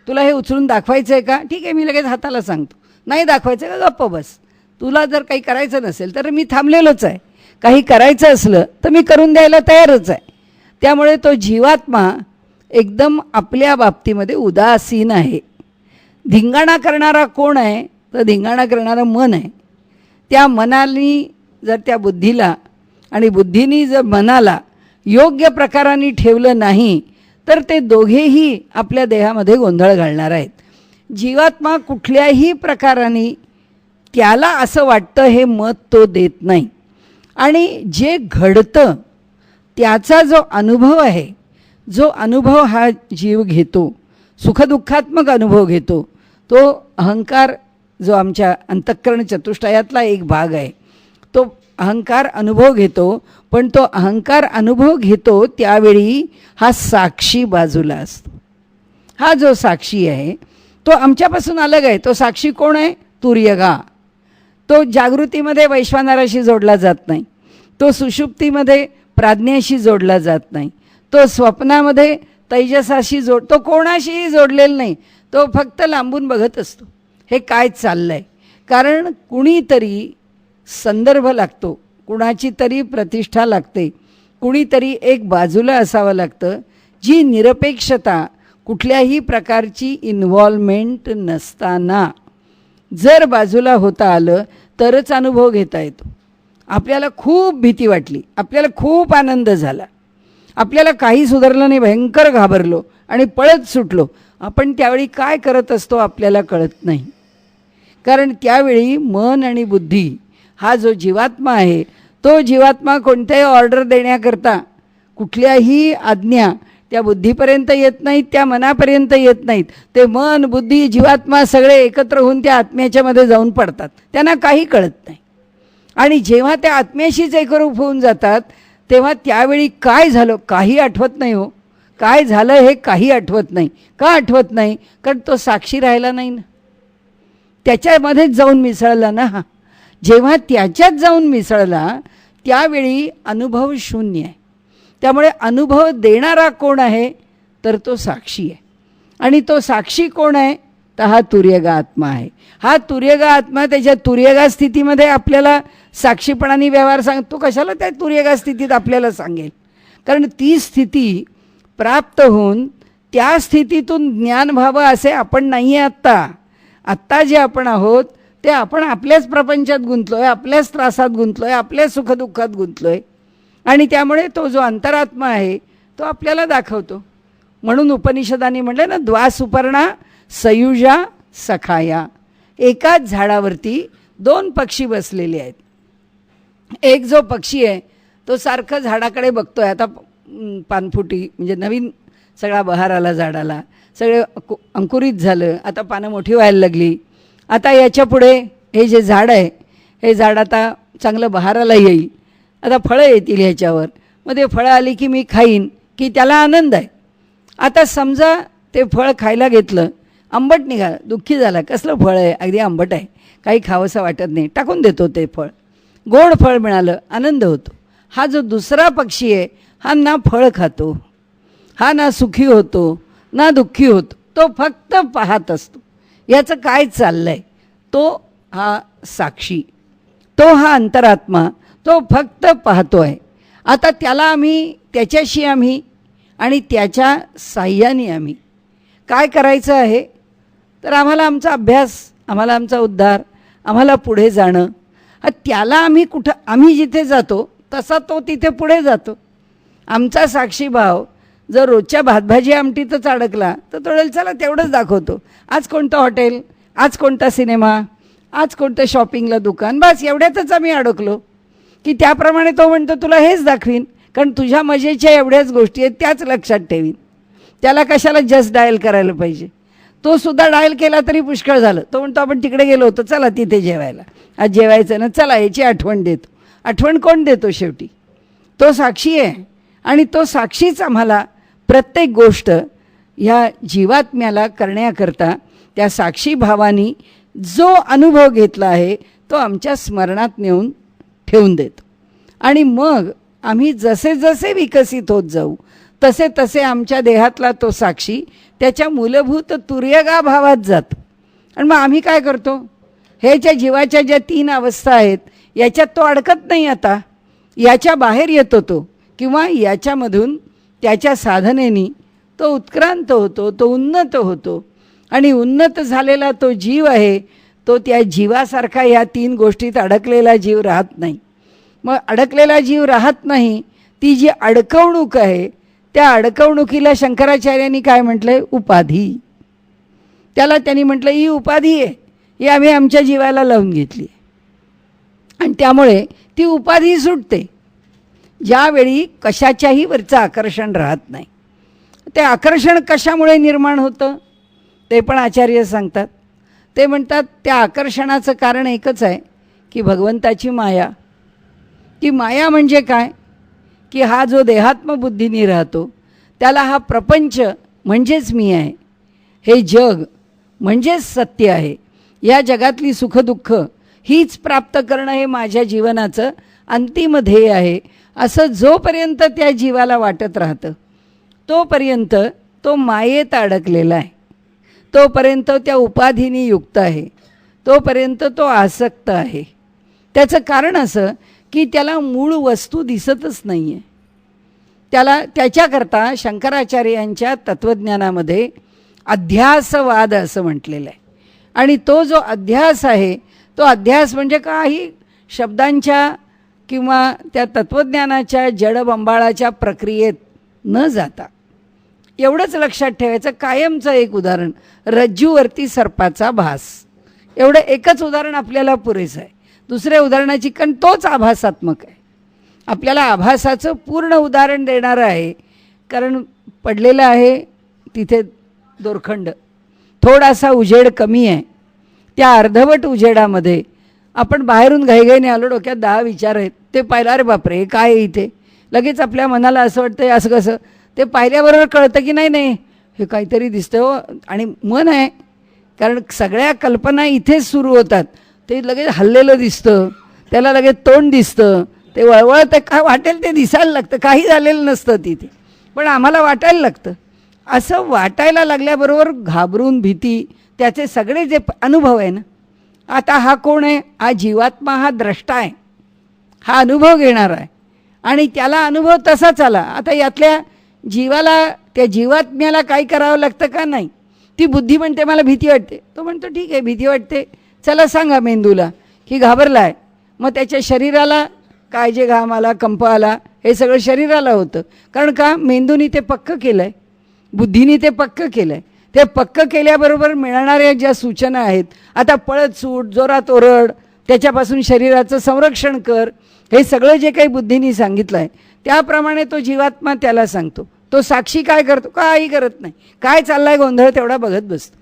तुला हे उचलून दाखवायचं आहे का? ठीक आहे, मी लगेच हाताला सांगतो. नाही दाखवायचं का? गप्प बस. तुला जर काही करायचं नसेल तर मी थांबलेलोच आहे, काही करायचं असलं तर मी करून द्यायला तयारच आहे. त्यामुळे तो जीवात्मा एकदम आपल्या बाबतीमध्ये उदासीन आहे. धिंगाणा करणारा कोण आहे? तर धिंगाणा करणारं मन आहे. त्या मनाने जर त्या बुद्धीला आणि बुद्धीने जर मनाला योग्य प्रकाराने ठेवलं नाही तर ते दोघेही आपल्या देहामध्ये गोंधळ घालणार आहेत. जीवात्मा कुठल्याही प्रकाराने त्याला असं वाटतं हे मत तो देत नाही. आणि जे घडतं त्याचा जो अनुभव आहे, जो अनुभव हा जीव घेतो, सुखदुःखात्मक अनुभव घेतो, तो अहंकार जो आमच्या अंतःकरण चतुष्टयातला एक भाग आहे, तो अहंकार अनुभव घेतो. पण तो अहंकार अनुभव घेतो त्यावेळी हा साक्षी बाजूला असतो. हा जो साक्षी आहे तो आमच्यापासून अलग आहे. तो साक्षी कोण आहे? तुर्यगा. तो जागृतीमध्ये वैश्वानराशी जोडला जात नाही, तो सुषुप्तीमध्ये प्राज्ञेशी जोडला जात नाही, तो स्वप्नामध्ये तैजसाशी तो कोणाशीही जोडलेला नाही. तो फक्त लांबून बघत असतो हे काय चाललं आहे. कारण कुणीतरी संदर्भ लागतो, कुणाची तरी प्रतिष्ठा लागते, कुणीतरी एक बाजूला असावं लागतं, जी निरपेक्षता कुठल्याही प्रकारची इन्व्हॉल्वमेंट नसताना जर बाजूला होता आलं तरच अनुभव घेता येतो. आपल्याला खूप भीती वाटली, आपल्याला खूप आनंद झाला, आपल्याला काही सुधारलं नाही, भयंकर घाबरलो आणि पळत सुटलो. आपण त्यावेळी काय करत असतो आपल्याला कळत नाही. कारण त्यावेळी मन आणि बुद्धी हा जो जीवात्मा आहे, तो जीवात्मा कोणत्याही ऑर्डर देण्याकरता कुठल्याही आज्ञा त्या बुद्धीपर्यंत येत नाहीत, त्या मनापर्यंत येत नाहीत. ते मन, बुद्धी, जीवात्मा सगळे एकत्र होऊन त्या आत्म्याच्यामध्ये जाऊन पडतात. त्यांना काही कळत नाही. आणि जेव्हा त्या आत्म्याशीच एकरूप होऊन जातात तेव्हा त्यावेळी काय झालं काही आठवत नाही. हो, काय झालं हे काही आठवत नाही. का आठवत नाही? कारण तो साक्षी राहिला नाही ना, त्याच्यामध्येच जाऊन मिसळला ना. हा जेव्हा त्याच्यात जाऊन मिसळला त्यावेळी अनुभव शून्य आहे. त्यामुळे अनुभव देणारा कोण आहे? तर तो साक्षी आहे. आणि तो साक्षी कोण आहे? तर हा तुर्यगा आत्मा आहे. हा तुर्यगा आत्मा त्याच्या तुर्यगा स्थितीमध्ये आपल्याला साक्षीपणाने व्यवहार तो कशाला त्या तुर्यगा स्थितीत आपल्याला सांगेल? कारण ती स्थिती प्राप्त होऊन त्या स्थितीतून ज्ञान व्हावं असे आपण नाही आहे. आत्ता जे आपण आहोत ते आपण आपल्याच प्रपंचात गुंतलो आहे, आपल्याच त्रासात गुंतलो आहे, आपल्याच सुखदुःखात गुंतलो आहे. आणि त्यामुळे तो जो अंतरात्मा आहे तो आपल्याला दाखवतो. म्हणून उपनिषदांनी म्हटलं ना, द्वासुपर्णा सयुजा सखाया. एकाच झाडावरती दोन पक्षी बसलेले आहेत. एक जो पक्षी आहे तो सारखं झाडाकडे बघतो आहे. आता पानफुटी म्हणजे नवीन सगळा बहार आला झाडाला, सगळे अंकुरित झालं, आता पानं मोठी व्हायला लागली. आता याच्या पुढे हे जे झाड आहे हे झाड आता चांगलं बहाराला येईल, आता फळं येतील ह्याच्यावर. मग ते फळं आली की मी खाईन की त्याला आनंद आहे. आता समजा ते फळ खायला घेतलं, आंबट निघालं, दुःखी झाला, कसलं फळ आहे, अगदी आंबट आहे, काही खावंसं वाटत नाही, टाकून देतो ते फळ. गोड फळ मिळालं, आनंद होतो. हा जो दुसरा पक्षी आहे हा ना फळ खातो, हा ना सुखी होतो ना दुःखी होतो, तो फक्त पाहत असतो याचं काय चाललं आहे. तो हा साक्षी, तो हा अंतरात्मा, तो फक्त पाहतो आहे. आता त्याच्याशी आम्ही आणि त्याच्या साह्याने आम्ही काय करायचं आहे? तर आम्हाला आमचा अभ्यास, आम्हाला आमचा उद्धार, आम्हाला पुढे जाणं, त्याला आम्ही जिथे जातो तसा तो तिथे पुढे जातो. आमचा साक्षीभाव जर रोजच्या भातभाजी आमटीतच अडकला तर तो चला तेवढंच दाखवतो. आज कोणतं हॉटेल, आज कोणता सिनेमा, आज कोणतं शॉपिंगला दुकान, बस एवढ्यातच आम्ही अडकलो की त्याप्रमाणे तो म्हणतो तुला हेच दाखवीन, कारण तुझ्या मजेच्या एवढ्याच गोष्टी आहेत त्याच लक्षात ठेवीन. त्याला कशाला जस्ट डायल करायला पाहिजे? तो सुद्धा डायल केला तरी पुष्कळ झालं. तो म्हणतो आपण तिकडे गेलो होतो, चला तिथे जेवायला, आज जेवायचं ना, चला याची आठवण देतो. आठवण कोण देतो? शेवटी तो साक्षी आहे. आणि तो साक्षीच आम्हाला प्रत्येक गोष्ट ह्या जीवात्म्याला करण्याकरता त्या साक्षी भावानी जो अनुभव घेतला आहे तो आमच्या स्मरणात नेऊन ठेवून देतो. आणि मग आम्ही जसे जसे विकसित होत जाऊ तसे तसे आमच्या देहातला तो साक्षी त्याच्या मूलभूत तुर्यगा भावात जातो. आणि मग आम्ही काय करतो? ह्याच्या जीवाच्या ज्या 3 अवस्था आहेत याच्यात तो अडकत नाही. आता याच्या बाहेर येतो तो, किंवा याच्यामधून त्याच्या साधनेनी तो उत्क्रांत होतो, तो उन्नत होतो. आणि उन्नत झालेला तो जीव आहे तो त्या जीवासारखा या 3 गोष्टीत अडकलेला जीव राहत नाही. मग अडकलेला जीव राहत नाही, ती जी अडकवणूक आहे त्या अडकवणुकीला शंकराचार्यांनी काय म्हटलंय? उपाधी. त्याला त्यांनी म्हटलं ही उपाधी आहे, ही आम्ही आमच्या जीवाला लावून घेतली आणि त्यामुळे ती उपाधी सुटते. ज्यावेळी कशाच्याही वरचं आकर्षण राहत नाही. ते आकर्षण कशामुळे निर्माण होतं ते पण आचार्य सांगतात. ते म्हणतात त्या आकर्षणाचं कारण एकच आहे की भगवंताची माया. ती माया म्हणजे काय की हा जो देहात्मबुद्धीने राहतो त्याला हा प्रपंच म्हणजेच मी आहे, हे जग म्हणजेच सत्य आहे, या जगातली सुखदुःख हीच प्राप्त करणं हे माझ्या जीवनाचं अंतिम ध्येय आहे, असं जोपर्यंत त्या जीवाला वाटत राहतं तोपर्यंत तो मायेत अडकलेला आहे, तोपर्यंत त्या उपाधीने युक्त आहे, तोपर्यंत तो आसक्त आहे. त्याचं कारण असं की त्याला मूळ वस्तू दिसतच नाही आहे. त्याच्याकरता शंकराचार्यांच्या तत्त्वज्ञानामध्ये अध्यासवाद असं म्हटलेलं आहे. आणि तो जो अध्यास आहे तो अध्यास म्हणजे काही शब्दांच्या किंवा त्या तत्त्वज्ञानाच्या जडबंबाळाच्या प्रक्रियेत न जाता एवढंच लक्षात ठेवायचं. कायमचं एक उदाहरण, रज्जूवरती सर्पाचा भास, एवढं एकच उदाहरण आपल्याला पुरेसं आहे. दुसऱ्या उदाहरणाची कारण तोच आभासात्मक आहे. आपल्याला आभासाचं पूर्ण उदाहरण देणारं आहे, कारण पडलेलं आहे तिथे दोरखंड, थोडासा उजेड कमी आहे. त्या अर्धवट उजेडामध्ये आपण बाहेरून घाईघाईने आलो, डोक्यात 10 विचार आहेत, ते पाहिलं अरे बापरे काय आहे इथे, लगेच आपल्या मनाला असं वाटतं असं कसं, ते पाहिल्याबरोबर कळतं की नाही नाही हे काहीतरी दिसतं हो. आणि मन आहे, कारण सगळ्या कल्पना इथेच सुरू होतात. ते लगेच हललेलं दिसतं, त्याला लगेच तोंड दिसतं, ते वळवळतं, काय वाटेल ते दिसायला लागतं, काही झालेलं नसतं तिथे, पण आम्हाला वाटायला लागतं. असं वाटायला लागल्याबरोबर घाबरून भीती, त्याचे सगळे जे अनुभव आहे ना, आता हा कोण आहे, हा जीवात्मा, हा द्रष्टा आहे, हा अनुभव घेणार आहे आणि त्याला अनुभव तसाच आला. आता यातल्या जीवाला, त्या जीवात्म्याला काय करावं लागतं का नाही. ती बुद्धी म्हणते मला भीती वाटते, तो म्हणतो ठीक आहे भीती वाटते, चला सांगा मेंदूला की घाबरला आहे. मग त्याच्या शरीराला काय जे घाम आला, कंप आला, हे सगळं शरीराला होतं. कारण का, मेंदूने ते पक्क केलं आहे, बुद्धीने ते पक्क केलं आहे. ते पक्क केल्याबरोबर मिळणाऱ्या ज्या सूचना आहेत, आता पळत सूट, जोरात ओरड, त्याच्यापासून शरीराचं संरक्षण कर, हे सगळं जे काही बुद्धीने सांगितलं आहे त्याप्रमाणे तो जीवात्मा त्याला सांगतो. तो साक्षी काय करतो, काही करत नाही, काय चालला आहे गोंधळ तेवढा बघत बसतो.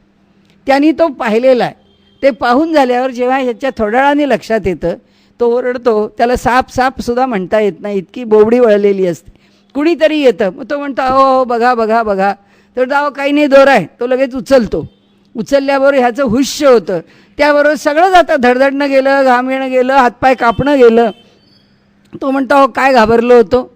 त्यांनी तो पाहिलेला आहे. ते पाहून झाल्यावर जेव्हा ह्याच्या थोड्या वेळाने लक्षात येतं, तो ओरडतो, त्याला सापसुद्धा म्हणता येत नाही, इतकी बोबडी वळलेली असते. कुणीतरी येतं, मग तो म्हणतो अहो हो बघा बघा बघा, तर अहो काही नाही दोर आहे, तो लगेच उचलतो. उचलल्याबरोबर ह्याचं हुश्य होतं, त्याबरोबर सगळं जातं, धडधडणं गेलं, घाम येणं गेलं, हातपाय कापणं गेलं. तो म्हणतो अहो काय घाबरलो होतो.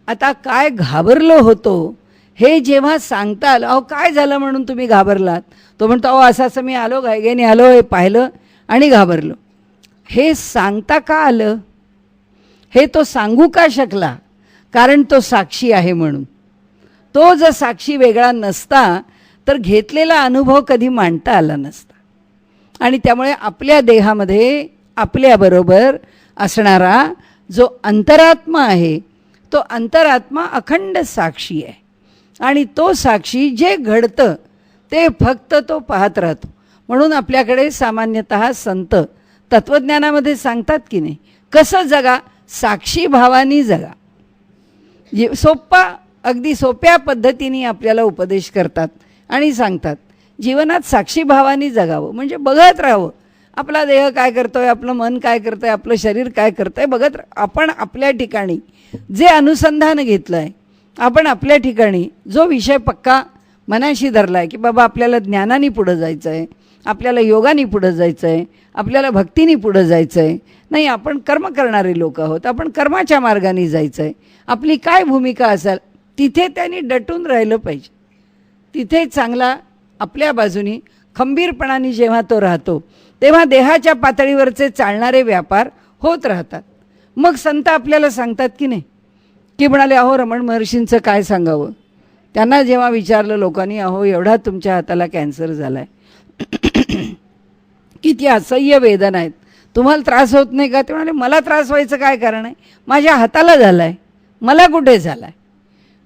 आता काय घाबरलो होतो हे जेव्हा सांगता आलं, अहो काय झालं म्हणून तुम्ही घाबरलात, तो म्हणतो अहो असं असं मी आलो, घाईघाईने आलो, हे पाहिलं आणि घाबरलो. हे सांगता का आलं, हे तो सांगू का शकला, कारण तो साक्षी आहे म्हणून. तो जर साक्षी वेगळा नसता तर घेतलेला अनुभव कधी मांडता आला नसता. आणि त्यामुळे आपल्या देहामध्ये आपल्याबरोबर असणारा जो अंतरात्मा आहे, तो अंतरात्मा अखंड साक्षी आहे. आणि तो साक्षी जे घडतं ते फक्त तो पाहत राहतो. म्हणून आपल्याकडे सामान्यतः संत तत्त्वज्ञानामध्ये सांगतात की नाही, कसं जगा, साक्षी भावानी जगा. सोप्पा, अगदी सोप्या पद्धतीने आपल्याला उपदेश करतात आणि सांगतात जीवनात साक्षी भावानी जगावं, म्हणजे बघत राहावं आपला देह काय करतोय, आपलं मन काय करतंय, आपलं शरीर काय करतंय, बघत आपण आपल्या ठिकाणी जे अनुसंधान घेतलं आहे, आपण आपल्या ठिकाणी जो विषय पक्का मनाशी धरला आहे की बाबा आपल्याला ज्ञानाने पुढं जायचं आहे, आपल्याला योगाने पुढं जायचं आहे, आपल्याला भक्तीने पुढं जायचं आहे, नाही आपण कर्म करणारे लोक आहोत, आपण कर्माच्या मार्गाने जायचं आहे, आपली काय भूमिका असेल तिथे त्यांनी डटून राहिलं पाहिजे. तिथे चांगला आपल्या बाजूनी खंबीरपणाने जेव्हा तो राहतो तेव्हा देहाच्या पातळीवरचे चालणारे व्यापार होत राहतात. मग संत आपल्याला सांगतात की नाही, की म्हणाले अहो रमण महर्षींचं काय सांगावं. त्यांना जेव्हा विचारलं लोकांनी, अहो एवढा तुमच्या हाताला कॅन्सर झाला आहे, किती असह्य वेदना आहेत, तुम्हाला त्रास होत नाही का. ते म्हणाले मला त्रास व्हायचं काय कारण आहे, माझ्या हाताला झाला आहे, मला कुठे झाला आहे.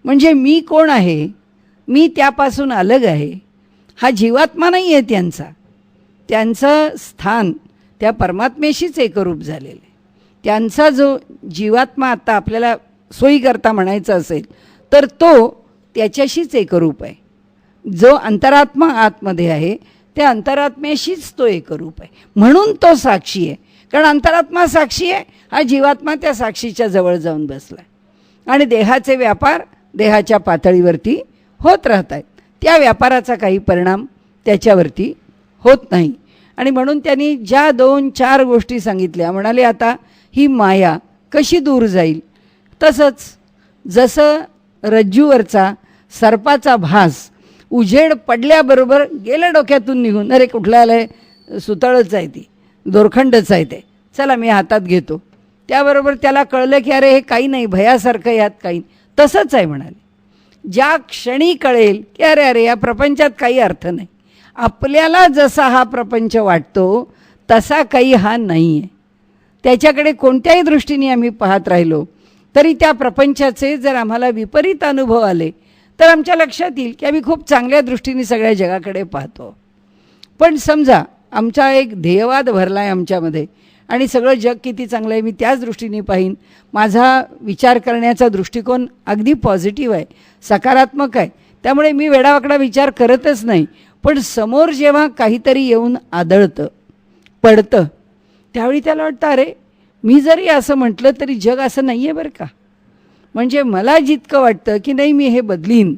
म्हणजे मी कोण आहे, मी त्यापासून अलग आहे, हा जीवात्मा नाही आहे त्यांचा. त्यांचं स्थान त्या परमात्मेशीच एकरूप झालेलं आहे. त्यांचा जो जीवात्मा आता आपल्याला सोयीकरता म्हणायचा असेल तर तो त्याच्याशीच एकरूप आहे. जो अंतरात्मा आतमध्ये आहे त्या अंतरात्म्याशीच तो एकरूप आहे, म्हणून तो साक्षी आहे. कारण अंतरात्मा साक्षी आहे, हा जीवात्मा त्या साक्षीच्या जवळ जाऊन बसला आहे आणि देहाचे व्यापार देहाच्या पातळीवरती होत राहत आहेत. त्या व्यापाराचा काही परिणाम त्याच्यावरती होत नाही. आणि म्हणून त्यांनी ज्या 2-4 गोष्टी सांगितल्या, म्हणाले आता ही माया कशी दूर जाईल. तसंच जसं रज्जूवरचा सर्पाचा भास उजेड पडल्याबरोबर गेलं डोक्यातून निघून, अरे कुठलं आलं आहे, सुतळच आहे, ती दोरखंडच आहे, ते चला मी हातात घेतो, त्याबरोबर त्याला कळलं की अरे हे काही नाही, भयासारखं यात काही. तसंच आहे म्हणाले. ज्या क्षणी कळेल की अरे अरे या प्रपंचात काही अर्थ नाही, आपल्याला जसा हा प्रपंच वाटतो तसा काही हा नाही आहे, त्याच्याकडे कोणत्याही दृष्टीने आम्ही पाहत राहिलो तरी त्या प्रपंचाचे जर आम्हाला विपरीत अनुभव आले तर आमच्या लक्षात येईल की आम्ही खूप चांगल्या दृष्टीने सगळ्या जगाकडे पाहतो. पण समजा आमचा एक ध्येयवाद भरला आहे आमच्यामध्ये आणि सगळं जग किती चांगलं आहे, मी त्याच दृष्टीने पाहीन, माझा विचार करण्याचा दृष्टिकोन अगदी पॉझिटिव्ह आहे, सकारात्मक आहे, त्यामुळे मी वेडावाकडा विचार करतच नाही. पण समोर जेव्हा काहीतरी येऊन आदळतं, पडतं, त्यावेळी त्याला वाटतं अरे मी जरी असं म्हटलं तरी जग असं नाही आहे बरं का. म्हणजे मला जितकं वाटतं की नाही मी हे बदलीन,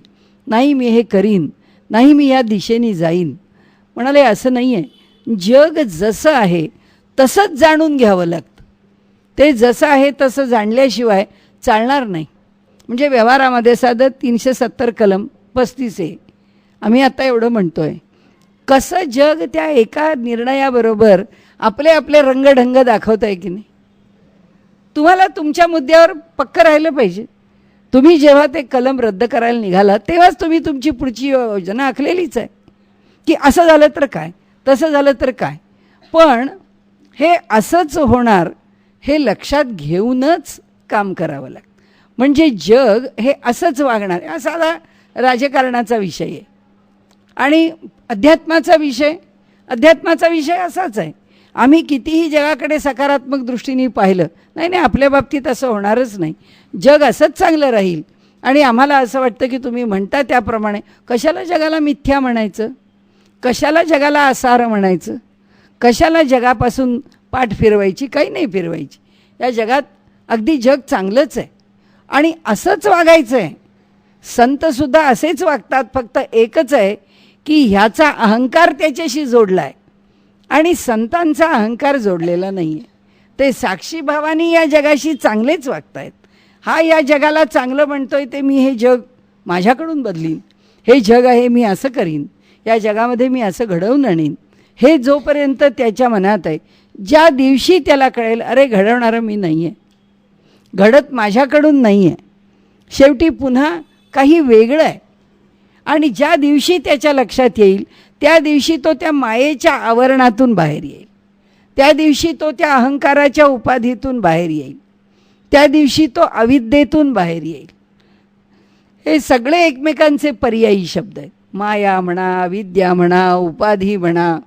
नाही मी हे करीन, नाही मी या दिशेने जाईन, म्हणाले असं नाही आहे. जग जसं आहे तसंच जाणून घ्यावं लागतं, ते जसं आहे तसं जाणल्याशिवाय चालणार नाही. म्हणजे व्यवहारामध्ये साधं 370 कलम 35 आहे, आम्ही आता एवढं म्हणतो आहे, कसं जग त्या एका निर्णयाबरोबर आपले आपले रंगढंग दाखवत आहे की नाही. तुम्हाला तुमच्या मुद्द्यावर पक्कं राहिलं पाहिजे. तुम्ही जेव्हा ते कलम रद्द करायला निघाला तेव्हाच तुम्ही तुमची पुढची योजना आखलेलीच आहे की असं झालं तर काय, तसं झालं तर काय. पण हे असंच होणार हे लक्षात घेऊनच काम करावं लागतं. म्हणजे जग हे असंच वागणार. हा साधा राजकारणाचा विषय आहे आणि अध्यात्माचा विषय असाच आहे. आम्ही कितीही जगाकडे सकारात्मक दृष्टीने पाहिलं, नाही नाही आपल्या बाबतीत असं होणारच नाही, जग असंच चांगलं राहील. आणि आम्हाला असं वाटतं की तुम्ही म्हणता त्याप्रमाणे कशाला जगाला मिथ्या म्हणायचं, कशाला जगाला असार म्हणायचं, कशाला जगापासून पाठ फिरवायची, काही नाही फिरवायची. या जगात अगदी जग चांगलंच आहे आणि असंच वागायचं आहे. संतसुद्धा असेच वागतात, फक्त एकच आहे की ह्याचा अहंकार त्याच्याशी जोडला आहे आणि संतांचा अहंकार जोडलेला नाही आहे. ते साक्षीभावानी या जगाशी चांगलेच वागत आहेत. हा या जगाला चांगलं म्हणतोय ते मी हे जग माझ्याकडून बदलीन, हे जग आहे मी असं करीन, या जगामध्ये मी असं घडवून आणीन, हे जोपर्यंत त्याच्या मनात आहे, ज्या दिवशी त्याला कळेल अरे घडवणारं मी नाही आहे, घडत माझ्याकडून नाही आहे, शेवटी पुन्हा काही वेगळं आहे, आणि ज्या दिवशी त्याच्या लक्षात येईल त्या दिवशी तो त्या मायेच्या आवरणातून बाहेर येईल, त्या दिवशी तो त्या अहंकाराच्या उपाधीतून बाहेर येईल, त्या दिवशी तो अविद्येतून बाहेर येईल. हे सगळे एकमेकांचे पर्यायी शब्द आहेत. माया म्हणा, विद्या म्हणा, उपाधी म्हणा,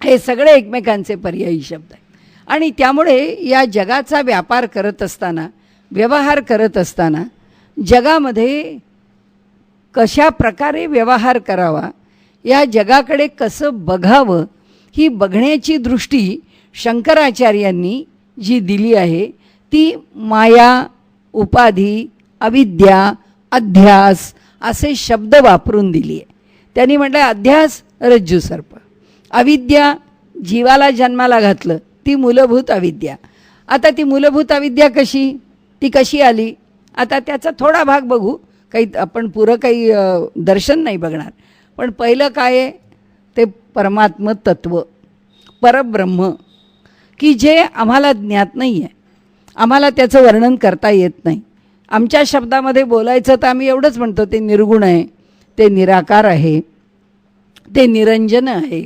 हे सगळे एकमेकांचे पर्यायी शब्द आहेत. आणि त्यामुळे या जगाचा व्यापार करत असताना, व्यवहार करत असताना जगामध्ये कशा प्रकारे व्यवहार करावा, या जगाकडे कसं बघावं, ही बघण्याची दृष्टी शंकराचार्यांनी जी दिली आहे ती माया, उपाधी, अविद्या, अध्यास असे शब्द वापरून दिली आहे. त्यांनी म्हटलं अध्यास रज्जू सर्प, अविद्या जीवाला जन्माला घातलं ती मूलभूत अविद्या. आता ती मूलभूत अविद्या ती कशी आली, आता त्याचा थोडा भाग बघू, काही आपण पुरं काही दर्शन नाही बघणार. पण पहिलं काय आहे ते परमात्म तत्व, परब्रह्म, की जे आम्हाला ज्ञात नाही आहे, आम्हाला त्याचं वर्णन करता येत नाही. आमच्या शब्दामध्ये बोलायचं तर आम्ही एवढंच म्हणतो ते निर्गुण आहे, ते निराकार आहे, ते निरंजन आहे,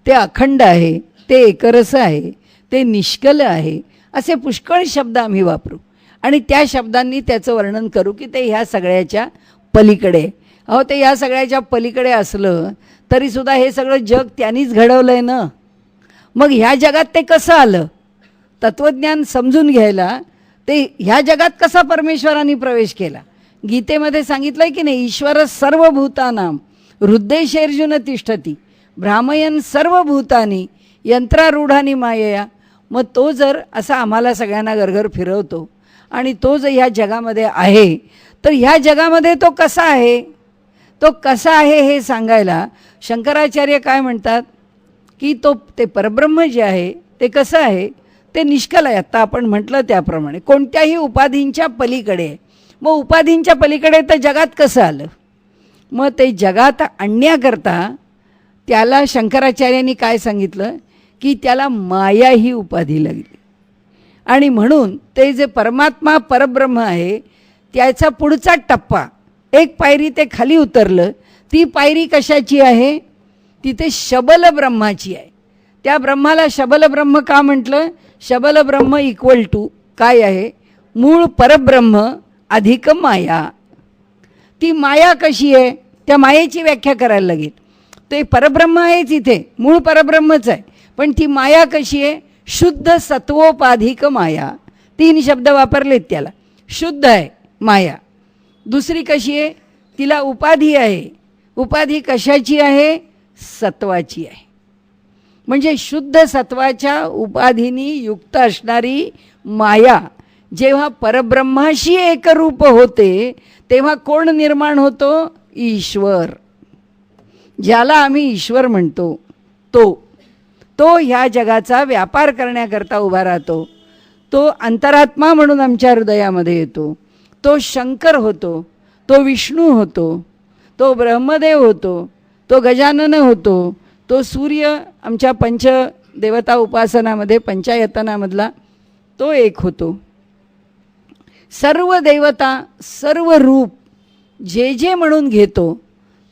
ते अखंड आहे, ते एकरस आहे, ते निष्कल आहे, असे पुष्कळ शब्द आम्ही वापरू आणि त्या शब्दांनी त्याचं वर्णन करू की ते ह्या सगळ्याच्या पलीकडे. अहो ते ह्या सगळ्याच्या पलीकडे असलं तरीसुद्धा हे सगळं जग त्यांनीच घडवलं आहे ना. मग ह्या जगात ते कसं आलं, तत्त्वज्ञान समजून घ्यायला ते ह्या जगात कसा परमेश्वरांनी प्रवेश केला. गीतेमध्ये सांगितलं आहे की नाही, ईश्वर सर्वभूतानां हृदयेषु अर्जुन तिष्ठती. भ्रामयन सर्व भूतानी यंत्रारूढानी मायया. मग तो जर असा आम्हाला सगळ्यांना घरघर फिरवतो आणि तो जर ह्या जगामध्ये आहे, तर ह्या जगामध्ये तो कसा आहे, तो कसा आहे हे सांगायला शंकराचार्य काय म्हणतात की ते परब्रह्म जे आहे ते कसं आहे, ते निष्कल आहे. आत्ता आपण म्हटलं त्याप्रमाणे कोणत्याही उपाधींच्या पलीकडे आहे. मग उपाधींच्या पलीकडे तर जगात कसं आलं? मग ते जगात आणण्याकरता त्याला शंकराचार्यांनी काय सांगितलं की त्याला माया ही उपाधी लागली. आणि म्हणून ते जे परमात्मा परब्रह्म आहे त्याचा पुढचा टप्पा, एक पायरी ते खाली उतरलं, ती पायरी कशाची आहे? तिथे शबल ब्रह्माची आहे. त्या ब्रह्माला शबल ब्रह्म का म्हटलं? शबल ब्रह्म इक्वल टू काय आहे? मूळ परब्रह्म अधिक माया. ती माया कशी आहे? त्या मायेची व्याख्या करायला लागेल. ते परब्रह्म आहेच, इथे मूळ परब्रह्मच आहे, पण ती माया कशी आहे? शुद्ध सत्वोपाधिक माया. 3 शब्द वापरलेत त्याला. शुद्ध आहे माया. दुसरी कशी आहे? तिला उपाधी आहे. उपाधी कशाची आहे? सत्वाची आहे. म्हणजे शुद्ध सत्वाच्या उपाधीनी युक्त असणारी माया जेव्हा परब्रह्माशी एकरूप होते तेव्हा कोण निर्माण होतो? ईश्वर. ज्याला आम्ही ईश्वर म्हणतो तो ह्या जगाचा व्यापार करण्याकरता उभा राहतो. तो अंतरात्मा म्हणून आमच्या हृदयामध्ये येतो. तो शंकर होतो, तो विष्णू होतो, तो ब्रह्मदेव होतो, तो गजानन होतो, तो सूर्य आमच्या पंचदेवता उपासनामध्ये पंचायतनामधला तो एक होतो. सर्व देवता, सर्व रूप जे जे म्हणून घेतो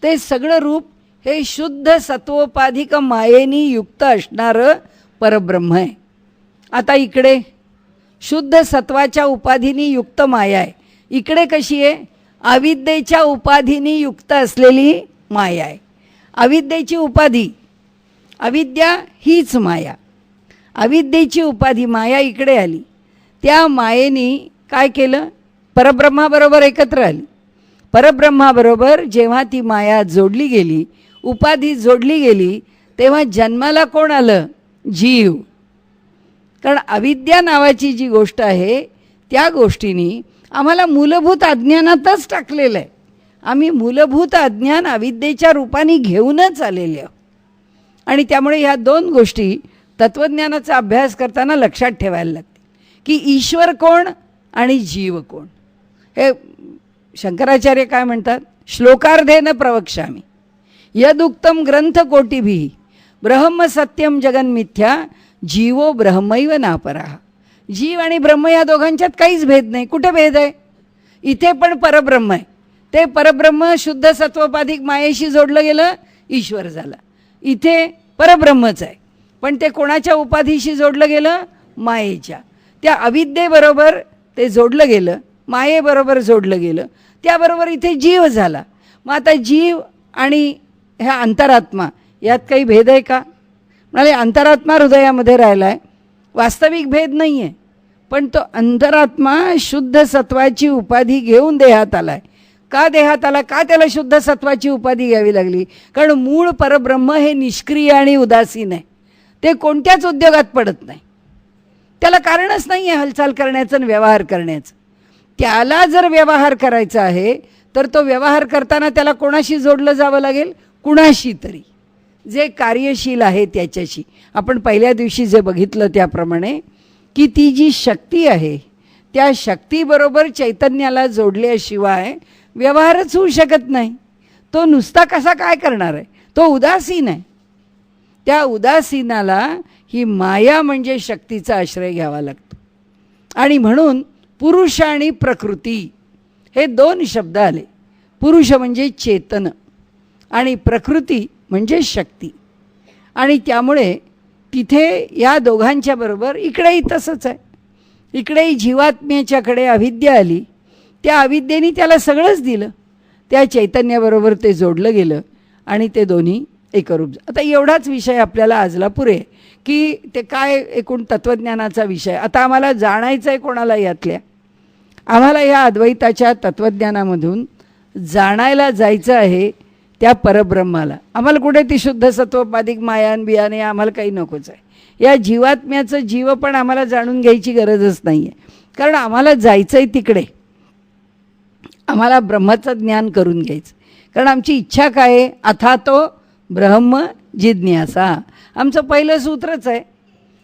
ते सगळं रूप हे शुद्ध सत्वोपाधिक मायेनी युक्त असणारं परब्रह्म आहे. आता इकडे शुद्ध सत्वाच्या उपाधीनी युक्त माया आहे. इकडे कशी आहे? अविद्येच्या उपाधीनी युक्त असलेली माया आहे. अविद्येची उपाधी, अविद्या हीच माया. अविद्येची उपाधी माया इकडे आली. त्या मायेनी काय केलं? परब्रह्माबरोबर एकत्र आली. परब्रह्माबरोबर जेव्हा ती माया जोडली गेली, उपाधी जोडली गेली, तेव्हा जन्माला कोण आलं? जीव. कारण अविद्या नावाची जी गोष्ट आहे त्या गोष्टीनी आम्हाला मूलभूत अज्ञानातच टाकलेलं आहे. आम्ही मूलभूत अज्ञान अविद्येच्या रूपाने घेऊनच आलेले आहोत. आणि त्यामुळे ह्या 2 गोष्टी तत्त्वज्ञानाचा अभ्यास करताना लक्षात ठेवायला लागतील की ईश्वर कोण आणि जीव कोण. हे शंकराचार्य काय म्हणतात? श्लोकार्धेन प्रवक्ष्यामि यदुक्तम ग्रंथ कोटिभिः ब्रह्म सत्यम जगन्मिथ्या जीवो ब्रह्मैव नापराः. जीव आणि ब्रह्म या दोघांच्यात काहीच भेद नाही. कुठे भेद आहे? इथे पण परब्रह्म आहे. ते परब्रह्म शुद्ध सत्वोपाधिक मायेशी जोडलं गेलं, ईश्वर झाला. इथे परब्रह्मच आहे, पण ते कोणाच्या उपाधीशी जोडलं गेलं? मायेच्या. त्या अविद्येबरोबर ते जोडलं गेलं, मायेबरोबर जोडलं गेलं, त्याबरोबर इथे जीव झाला. मग आता जीव आणि ह्या अंतरात्मा यात काही भेद आहे का? म्हणाले अंतरात्मा हृदयामध्ये राहिला आहे, वास्तविक भेद नाही आहे. पण तो अंतरात्मा शुद्ध सत्वाची उपाधी घेऊन देहात आला आहे. का देहात आला? का त्याला शुद्ध सत्वाची उपाधी घ्यावी लागली? कारण मूळ परब्रह्म हे निष्क्रिय आणि उदासीन आहे. ते कोणत्याच उद्योगात पडत नाही. त्याला कारणच नाही आहे हालचाल करण्याचं आणि व्यवहार करण्याचं. त्याला जर व्यवहार करायचा आहे तर तो व्यवहार करताना त्याला कोणाशी जोडलं जावं लागेल? कुणाशी तरी, जे कार्यशील आहे त्याच्याशी. आपण पहिल्या दिवशी जे बघितलं त्याप्रमाणे की ती जी शक्ती आहे त्या शक्तीबरोबर चैतन्याला जोडल्याशिवाय व्यवहारच होऊ शकत नाही. तो नुसता कसा काय करणार आहे? तो उदासीन आहे. त्या उदासीनाला ही माया म्हणजे शक्तीचा आश्रय घ्यावा लागतो. आणि म्हणून पुरुष आणि प्रकृती हे 2 शब्द आले. पुरुष म्हणजे चेतन आणि प्रकृती म्हणजे शक्ती. आणि त्यामुळे तिथे या दोघांच्या बरोबर इकडेही तसंच आहे. इकडेही जीवात्म्याच्याकडे अविद्या आली. त्या अविद्येने त्याला सगळंच दिलं. त्या चैतन्याबरोबर ते जोडलं गेलं आणि ते दोन्ही एकरूप. आता एवढाच विषय आपल्याला आजला पुरे की ते काय एकूण तत्त्वज्ञानाचा विषय. आता आम्हाला जाणायचं आहे कोणाला यातल्या? आम्हाला या अद्वैताच्या तत्त्वज्ञानामधून जाणायला जायचं आहे त्या परब्रह्माला. आम्हाला कुठे ती शुद्ध सत्वपादिक मायान बियाणे आम्हाला काही नकोच आहे. या जीवात्म्याचं जीव पण आम्हाला जाणून घ्यायची गरजच नाही आहे, कारण आम्हाला जायचं आहे तिकडे. आम्हाला ब्रह्माचं ज्ञान करून घ्यायचं, कारण आमची इच्छा काय आहे? अथातो ब्रह्म जिज्ञासा. आमचं पहिलं सूत्रच आहे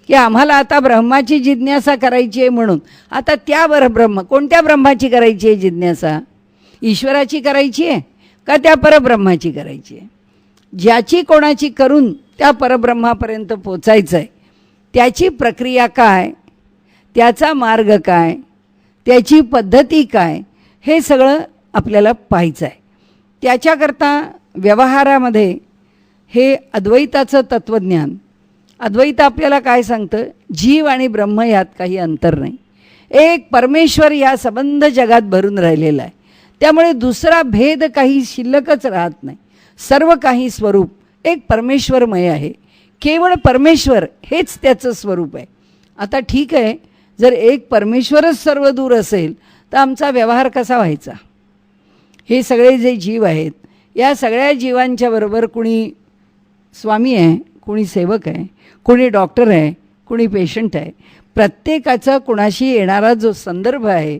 की आम्हाला आता ब्रह्माची जिज्ञासा करायची आहे. म्हणून आता त्या ब्रह्म कोणत्या ब्रह्माची करायची आहे जिज्ञासा? ईश्वराची करायची आहे का त्या परब्रह्माची करायची आहे? ज्याची कोणाची करून त्या परब्रह्मापर्यंत पोचायचं आहे त्याची प्रक्रिया काय, त्याचा मार्ग काय, त्याची पद्धती काय, हे सगळं आपल्याला पाहायचं आहे. त्याच्याकरता व्यवहारामध्ये हे अद्वैताचं तत्त्वज्ञान, अद्वैत आपल्याला काय सांगतं? जीव आणि ब्रह्म यात काही अंतर नाही, एक परमेश्वर या संबंध जगात भरून राहिलेला आहे. त्यामुळे दुसरा भेद काही शिल्लकच राहत नाही. सर्व काही स्वरूप एक परमेश्वरमय आहे. केवळ परमेश्वर हेच त्याचं स्वरूप आहे. आता ठीक आहे, जर एक परमेश्वरच सर्व दूर असेल तर आमचा व्यवहार कसा व्हायचा? हे सगळे जे जीव आहेत, या सगळ्या जीवांच्या बरोबर कुणी स्वामी आहे, कुणी सेवक आहे, कुणी डॉक्टर आहे, कुणी पेशंट आहे. प्रत्येकाचा कुणाशी येणारा जो संदर्भ आहे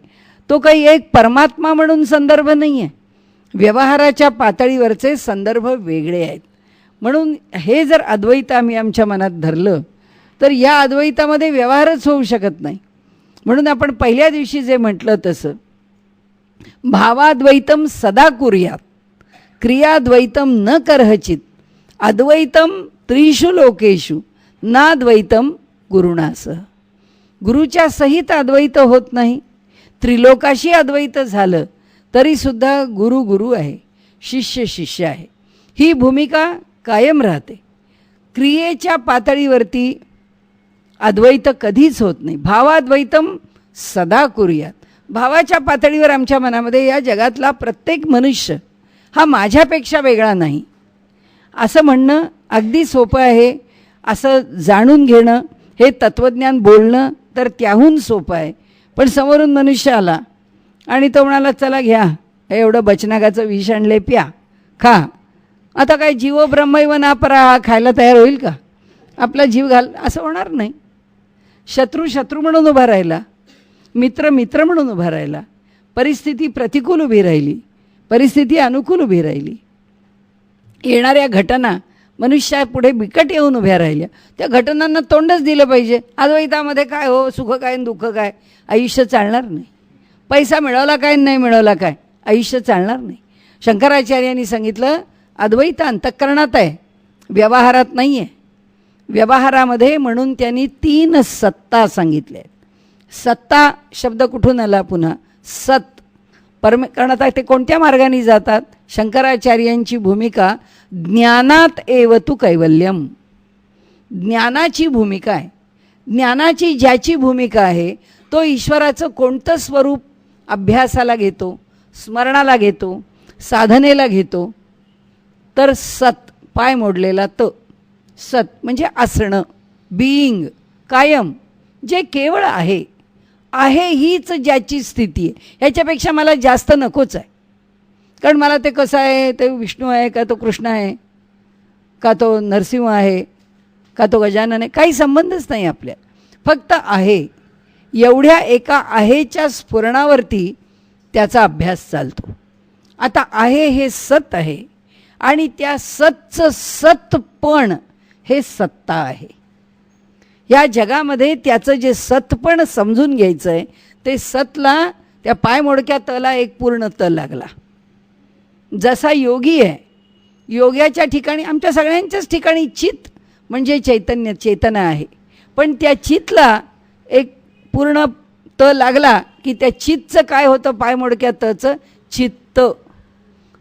तो काही एक परमात्मा म्हणून संदर्भ नाही आहे. व्यवहाराच्या पातळीवरचे संदर्भ वेगळे आहेत. म्हणून हे जर अद्वैत आम्ही आमच्या मनात धरलं तर या अद्वैतामध्ये व्यवहारच होऊ शकत नाही. म्हणून आपण पहिल्या दिवशी जे म्हटलं तसं भावाद्वैतम सदा कुर्यात क्रियाद्वैतम न करहचित अद्वैतम त्रिषु लोकेषु नाद्वैतम गुरुणासह. गुरुच्या सहित अद्वैत होत नाही. त्रिलोकाशी अद्वैत झालं तरीसुद्धा गुरु गुरु आहे, शिष्य शिष्य आहे. ही भूमिका कायम राहते. क्रियेच्या पातळीवरती अद्वैत कधीच होत नाही. भावाद्वैतम सदा कुर्यात. भावाच्या पातळीवर आमच्या मनामध्ये या जगातला प्रत्येक मनुष्य हा माझ्यापेक्षा वेगळा नाही असं म्हणणं अगदी सोपं आहे. असं जाणून घेणं, हे तत्त्वज्ञान बोलणं तर त्याहून सोपं आहे. पण समोरून मनुष्य आला आणि तो म्हणाला, चला घ्या हे एवढं बचनागाचं विष आणले, प्या, खा. आता काय जीव ब्रह्मैव नापरा हा खायला तयार होईल का? आपला जीव घाल असं होणार नाही. शत्रू शत्रू म्हणून उभा राहिला, मित्र मित्र म्हणून उभा राहिला, परिस्थिती प्रतिकूल उभी राहिली, परिस्थिती अनुकूल उभी राहिली, येणाऱ्या घटना मनुष्यापुढे बिकट येऊन उभ्या राहिल्या, त्या घटनांना तोंडच दिलं पाहिजे. अद्वैतामध्ये काय हो, सुख काय आणि दुःख काय, आयुष्य चालणार नाही. पैसा मिळवला काय नाही मिळवला काय, आयुष्य चालणार नाही. शंकराचार्यांनी सांगितलं अद्वैत अंतःकरणात आहे, व्यवहारात नाही आहे. व्यवहारामध्ये म्हणून त्यांनी 3 सत्ता सांगितल्या आहेत. सत्ता शब्द कुठून आला पुन्हा? सत. कारण आता ते कोणत्या मार्गाने जातात? शंकराचार्यांची भूमिका ज्ञानात एव तु कैवल्यम. ज्ञानाची भूमिका आहे. ज्ञानाची ज्याची भूमिका आहे तो ईश्वराचं कोणतं स्वरूप अभ्यासाला घेतो, स्मरणाला घेतो, साधनेला घेतो? तर सत, पाय मोडलेला त. सत म्हणजे असणं, बीइंग, कायम, जे केवळ आहे. आहे हीच ज्याची स्थिती आहे. ह्याच्यापेक्षा मला जास्त नकोच आहे. कारण मला ते कसं आहे, ते विष्णू आहे का तो कृष्ण आहे का तो नरसिंह आहे का तो गजानन आहे, काही संबंधच नाही आपल्या. फक्त आहे. एवढ्या एका आहेच्या स्फुरणावरती त्याचा अभ्यास चालतो. आता आहे हे सत आहे आणि त्या सतचं सतपण हे सत्ता आहे. या जगामध्ये त्याचं जे सतपण समजून घ्यायचं आहे ते सतला, त्या पायमोडक्या तला एक पूर्ण तल लागला. जसा योगी आहे, योग्याच्या ठिकाणी, आमच्या सगळ्यांच्याच ठिकाणी चित म्हणजे चैतन्य, चेतना आहे. पण त्या चितला एक पूर्ण त लागला की त्या चितचं काय होतं? पायमोडक्या तचं चित्त.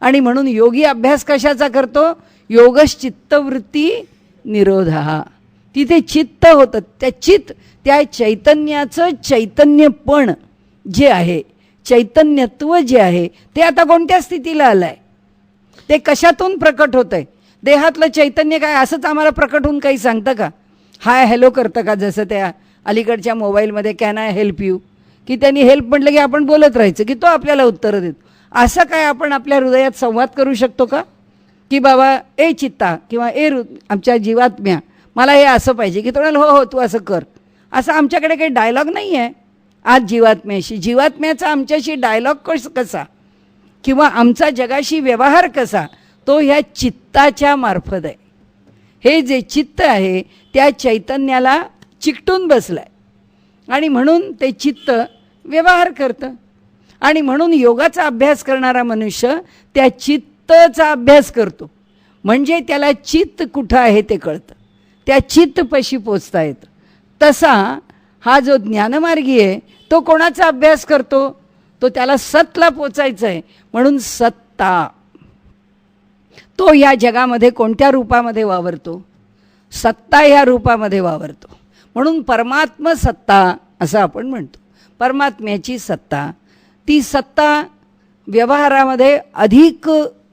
आणि म्हणून योगी अभ्यास कशाचा करतो? योगश्चित्तवृत्ती निरोधा. तिथे चित्त होतं. त्या चित्त, त्या चैतन्याचं चैतन्यपण जे आहे, चैतन्यत्व जे आहे ते आता कोणत्या स्थितीला आलं आहे? ते कशातून प्रकट होतं आहे? देहातलं चैतन्य काय असंच आम्हाला प्रकट होऊन काही सांगतं का? हाय हॅलो करतं का? जसं त्या अलीकडच्या मोबाईलमध्ये कॅन आय हेल्प यू, की त्यांनी हेल्प म्हटलं की आपण बोलत राहायचं की तो आपल्याला उत्तरं देतो. असं काय आपण आपल्या हृदयात संवाद करू शकतो का? की बाबा ए चित्ता किंवा आमच्या जीवात्म्या मला हे असं पाहिजे, की तो हो हो तू असं कर. असं आमच्याकडे काही डायलॉग नाही आहे आज जीवात्म्याशी. जीवात्म्याचा आमच्याशी डायलॉग कसा किंवा आमचा जगाशी व्यवहार कसा, तो ह्या चित्ताच्या मार्फत आहे. हे जे चित्त आहे त्या चैतन्याला चिकटून बसलं आहे आणि म्हणून ते चित्त व्यवहार करतं. आणि म्हणून योगाचा अभ्यास करणारा मनुष्य त्या चित्तचा अभ्यास करतो, म्हणजे त्याला चित्त कुठं आहे ते कळतं, त्या चित्तपाशी पोचता येतं. तसा हा जो ज्ञानमार्गी आहे तो कोणाचा अभ्यास करतो, तो त्याला सतला पोचायचं आहे. म्हणून सत्ता तो या जगामध्ये कोणत्या रूपामध्ये वावरतो, सत्ता ह्या रूपामध्ये वावरतो. म्हणून परमात्म सत्ता असं आपण म्हणतो. परमात्म्याची सत्ता, ती सत्ता व्यवहारामध्ये अधिक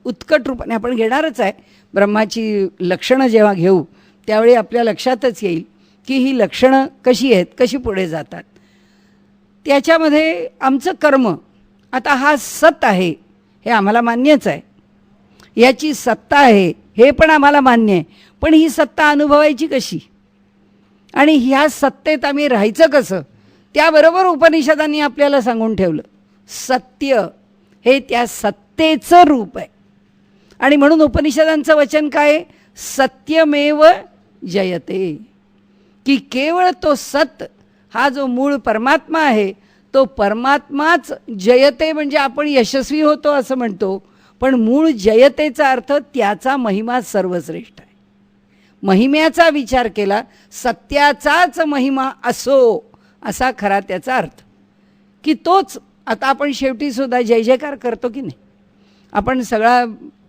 उत्कट रूपाने आपण घेणारच आहे. ब्रह्माची लक्षणं जेव्हा घेऊ त्यावेळी आपल्या लक्षातच येईल की ही लक्षणं कशी आहेत, कशी पुढे जातात. त्याच्यामध्ये आमचं कर्म, आता हा सत आहे हे आम्हाला मान्यच आहे, याची सत्ता आहे हे पण आम्हाला मान्य आहे. पण ही सत्ता अनुभवायची कशी आणि ह्या सत्तेत आम्ही राहायचं कसं, त्याबरोबर उपनिषदांनी आपल्याला सांगून ठेवलं. सत्य हे त्या सत्तेचं रूप आहे. आणि म्हणून उपनिषदांचं वचन काय, सत्यमेव जयते, की केवळ तो सत हा जो मूळ परमात्मा आहे तो परमात्माच जयते, म्हणजे आपण यशस्वी होतो असं म्हणतो. पण मूळ जयतेचा अर्थ त्याचा महिमा सर्वश्रेष्ठ आहे. महिम्याचा विचार केला, सत्याचाच महिमा असो असा खरा त्याचा अर्थ, की तोच. आता आपण शेवटी सुद्धा जय जयकार करतो की नाही. आपण सगळा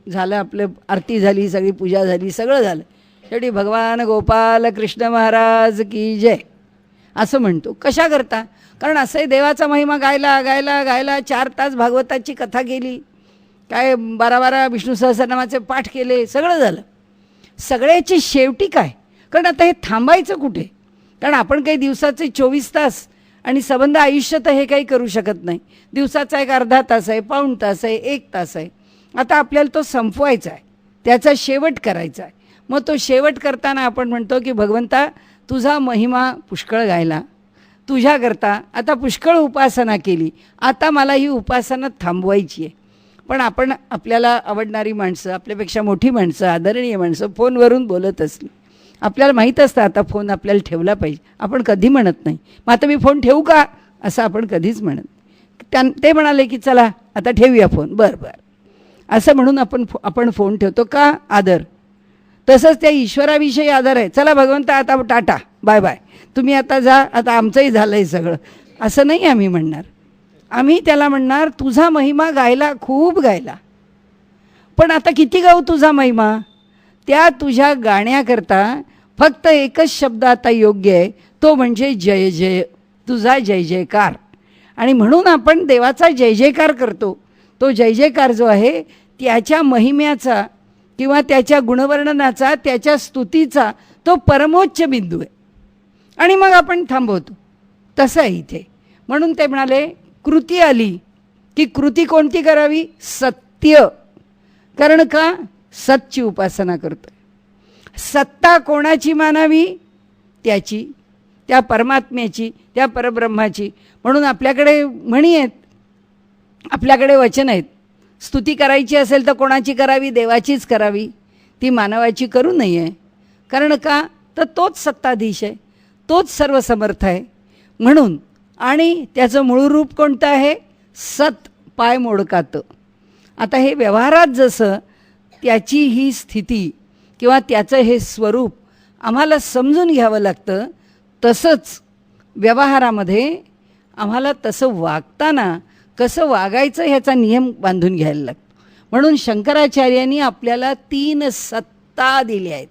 झालं, आपलं आरती झाली, सगळी पूजा झाली, सगळं झालं, शेवटी भगवान गोपाल कृष्ण महाराज की जय असं म्हणतो. कशा करता, कारण असंही देवाचा महिमा गायला गायला गायला 4 तास भागवताची कथा गेली, काय 12 विष्णू सहस्रनामाचे पाठ केले, सगळं झालं. सगळ्याची शेवटी काय, कारण आता हे थांबायचं कुठे, कारण आपण काही दिवसाचे 24 तास आणि संबंध आयुष्य तर हे काही करू शकत नाही. दिवसाचा एक अर्धा तास आहे, पाऊण तास आहे, 1 तास आहे. आता आपल्याला तो संपवायचा आहे, त्याचा शेवट करायचा आहे. मग तो शेवट करताना आपण म्हणतो की भगवंता तुझा महिमा पुष्कळ गायला, तुझ्याकरता आता पुष्कळ उपासना केली, आता मला ही उपासना थांबवायची आहे. पण आपण आपल्याला आवडणारी माणसं, आपल्यापेक्षा मोठी माणसं, आदरणीय माणसं फोनवरून बोलत असली, आपल्याला माहीत असतं आता फोन आपल्याला ठेवला पाहिजे, आपण कधी म्हणत नाही मग आता मी फोन ठेवू का असं आपण कधीच म्हणत. ते म्हणाले की चला आता ठेवूया फोन, बरं बरं असं म्हणून आपण फोन ठेवतो का, आदर. तसंच त्या ईश्वराविषयी आदर आहे, चला भगवंता आता टाटा बाय बाय, तुम्ही आता जा, आता आमचंही झालं आहे सगळं, असं नाही आम्ही म्हणणार. आम्ही त्याला म्हणणार तुझा महिमा गायला, खूप गायला, पण आता किती गाऊ तुझा महिमा. त्या तुझ्या गाण्याकरता फक्त एकच शब्द आता योग्य आहे, तो म्हणजे जय जय, तुझा जय जयकार. आणि म्हणून आपण देवाचा जय जयकार करतो. तो जय जयकार जो आहे त्याच्या महिम्याचा किंवा त्याच्या गुणवर्णनाचा, त्याच्या स्तुतीचा तो परमोच्च बिंदू आहे. आणि मग आपण थांबवतो. तसं आहे इथे. म्हणून ते म्हणाले कृती आली की कृती कोणती करावी, सत्य. कारण का, सतची उपासना करतोय. सत्ता कोणाची मानावी, त्याची, त्या परमात्म्याची, त्या परब्रह्माची. म्हणून आपल्याकडे म्हणी आहेत, आपल्याकडे वचन आहेत. स्तुती करायची असेल तर कोणाची करावी, देवाचीच करावी, ती मानवाची करू नये. कारण का, तर तोच सत्ताधीश आहे, तोच सर्वसमर्थ आहे. म्हणून आणि त्याचं मूळ रूप कोणतं आहे, सत, पाय मोडकातं. आता हे व्यवहारात जसं त्याची ही स्थिती किंवा त्याचं हे स्वरूप आम्हाला समजून घ्यावं लागतं, तसंच व्यवहारामध्ये आम्हाला तसं वागताना कसं वागायचं ह्याचा नियम बांधून घ्यायला लागतो. म्हणून शंकराचार्यांनी आपल्याला 3 सत्ता दिल्या आहेत.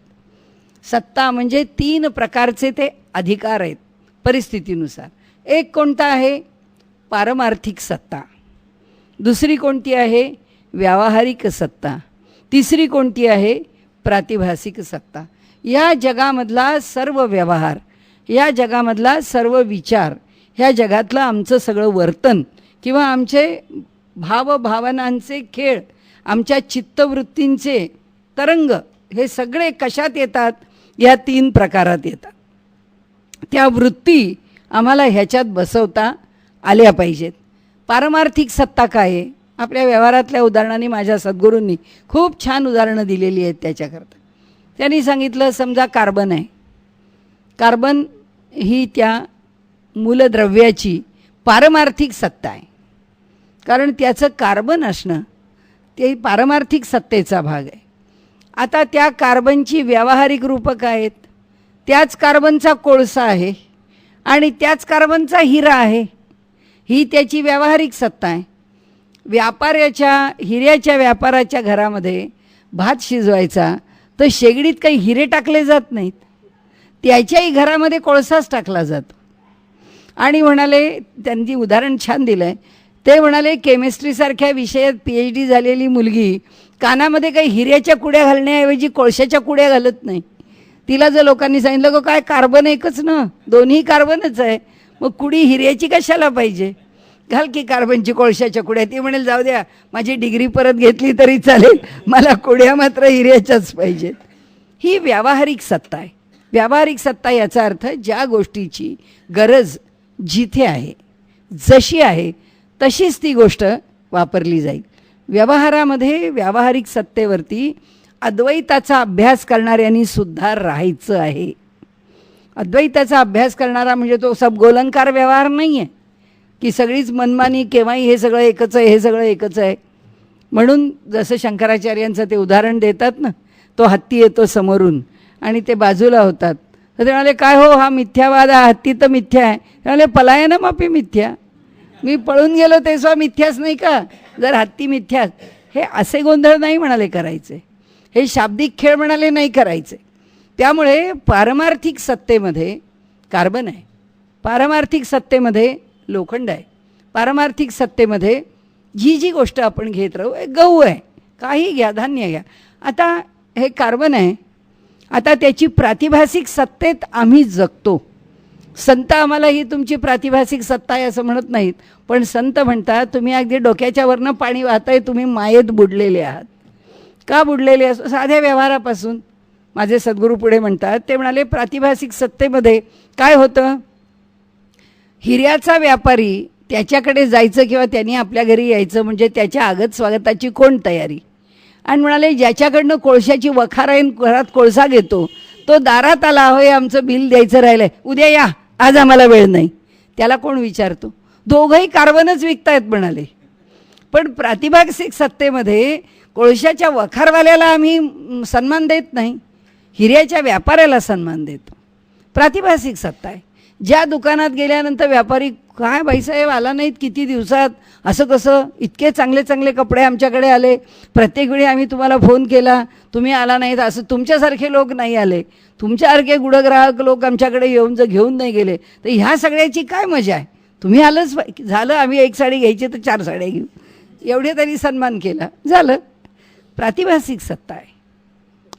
सत्ता म्हणजे 3 प्रकारचे ते अधिकार आहेत परिस्थितीनुसार. एक कोणता आहे, पारमार्थिक सत्ता. दुसरी कोणती आहे, व्यावहारिक सत्ता. तिसरी कोणती आहे, प्रातिभासिक सत्ता. या जगामधला सर्व व्यवहार, या जगामधला सर्व विचार, ह्या जगातलं आमचं सगळं वर्तन किंवा आमचे भावभावनांचे खेळ, आमच्या चित्तवृत्तींचे तरंग हे सगळे कशात येतात? या 3 प्रकारात येतात. त्या वृत्ती आम्हाला ह्याच्यात बसवता आल्या पाहिजेत. पारमार्थिक सत्ता काय आहे? आपल्या व्यवहारातल्या उदाहरणांनी माझ्या सद्गुरूंनी खूप छान उदाहरणं दिलेली आहेत त्याच्याकरता. त्यांनी सांगितलं, समजा कार्बन आहे. कार्बन ही त्या मूलद्रव्याची पारमार्थिक सत्ता आहे, कारण त्याचं कार्बन असणं ते पारमार्थिक सत्तेचा भाग आहे. आता त्या कार्बनची व्यावहारिक रूपं काय आहेत? त्याच कार्बनचा कोळसा आहे आणि त्याच कार्बनचा हिरा आहे. ही त्याची व्यावहारिक सत्ता आहे. हिऱ्याच्या व्यापाराच्या घरामध्ये भात शिजवायचा तर शेगडीत काही हिरे टाकले जात नाहीत, त्याच्याही घरामध्ये कोळसाच टाकला जातो. आणि म्हणाले, त्यांनी उदाहरण छान दिलं आहे. ते म्हणाले, केमिस्ट्रीसारख्या विषयात PhD झालेली मुलगी कानामध्ये काही हिऱ्याच्या कुड्या घालण्याऐवजी कोळशाच्या कुड्या घालत नाही. तिला जर लोकांनी सांगितलं, गो काय कार्बन एकच ना, दोन्ही कार्बनच आहे, मग कुडी हिऱ्याची कशाला पाहिजे, घाल की कार्बनची कोळशाच्या कुड्या. ती म्हणेल, जाऊ द्या, माझी डिग्री परत घेतली तरी चालेल, मला कुड्या मात्र हिऱ्याच्याच पाहिजेत. ही व्यावहारिक सत्ता आहे. व्यावहारिक सत्ता याचा अर्थ ज्या गोष्टीची गरज जिथे आहे, जशी आहे तशीच ती गोष्ट वापरली जाईल. व्यवहारामध्ये व्यावहारिक सत्तेवरती अद्वैताचा अभ्यास करणाऱ्यांनी सुद्धा राहायचं आहे. अद्वैताचा अभ्यास करणारा म्हणजे तो सबगोलंकार व्यवहार नाही आहे की सगळीच मनमानी, केव्हाही हे सगळं एकच आहे, हे सगळं एकच आहे. म्हणून जसं शंकराचार्यांचं ते उदाहरण देतात ना, तो हत्ती येतो समोरून आणि ते बाजूला होतात, तर ते म्हणाले, काय हो, हा मिथ्यावाद, हा हत्ती तर मिथ्या आहे. ते म्हणाले, पलायनमपि मिथ्या, मी पळून गेलो ते स्व मिथ्याच नाही का, जर हत्ती मिथ्याच. हे असे गोंधळ नाही म्हणाले करायचे, हे शाब्दिक खेळ म्हणाले नाही करायचे. त्यामुळे पारमार्थिक सत्तेमध्ये कार्बन आहे, पारमार्थिक सत्तेमध्ये लोखंड आहे, पारमार्थिक सत्तेमध्ये जी गोष्ट आपण घेत राहू, गहू आहे, काही घ्या, धान्य घ्या. आता हे कार्बन आहे, आता त्याची प्रातिभासिक सत्तेत आम्ही जगतो. संत आम्हाला ही तुमची प्रातिभासिक सत्ता आहे असं म्हणत नाहीत, पण संत म्हणतात, तुम्ही अगदी डोक्याच्या वरनं पाणी वाहताय, तुम्ही मायेत बुडलेले आहात. का बुडलेले असो? साध्या व्यवहारापासून. माझे सद्गुरू पुढे म्हणतात, ते म्हणाले, प्रातिभासिक सत्तेमध्ये काय होतं? हिऱ्याचा व्यापारी त्याच्याकडे जायचं किंवा त्यांनी आपल्या घरी यायचं म्हणजे त्याच्या आगत स्वागताची कोण तयारी? आणि म्हणाले, ज्याच्याकडनं कोळशाची वखार आहे, घरात कोळसा घेतो, तो दारात आला, होय आमचं बिल द्यायचं राहिलं आहे, उद्या या, आज आम्हाला वेळ नाही, त्याला कोण विचारतो? दोघंही कार्बनच विकतायत म्हणाले. पण प्रातिभासिक सत्तेमध्ये कोळशाच्या वखारवाल्याला आम्ही सन्मान देत नाही, हिऱ्याच्या व्यापाऱ्याला सन्मान देतो. प्रातिभासिक सत्ता आहे. ज्या दुकानात गेल्यानंतर व्यापारी, काय बाईसाहेब आला नाहीत किती दिवसात, असं कसं, इतके चांगले चांगले कपडे आमच्याकडे आले, प्रत्येक वेळी आम्ही तुम्हाला फोन केला, तुम्ही आला नाहीत, असं तुमच्यासारखे लोक नाही आले, तुमच्यासारखे गुढग्राहक लोक आमच्याकडे येऊन जर घेऊन नाही गेले, तर ह्या सगळ्याची काय मजा आहे? तुम्ही आलंच झालं, आम्ही 1 साडी घ्यायची तर 4 साड्या घेऊ, एवढे तरी सन्मान केला, झालं. प्रातिभासिक सत्ता आहे.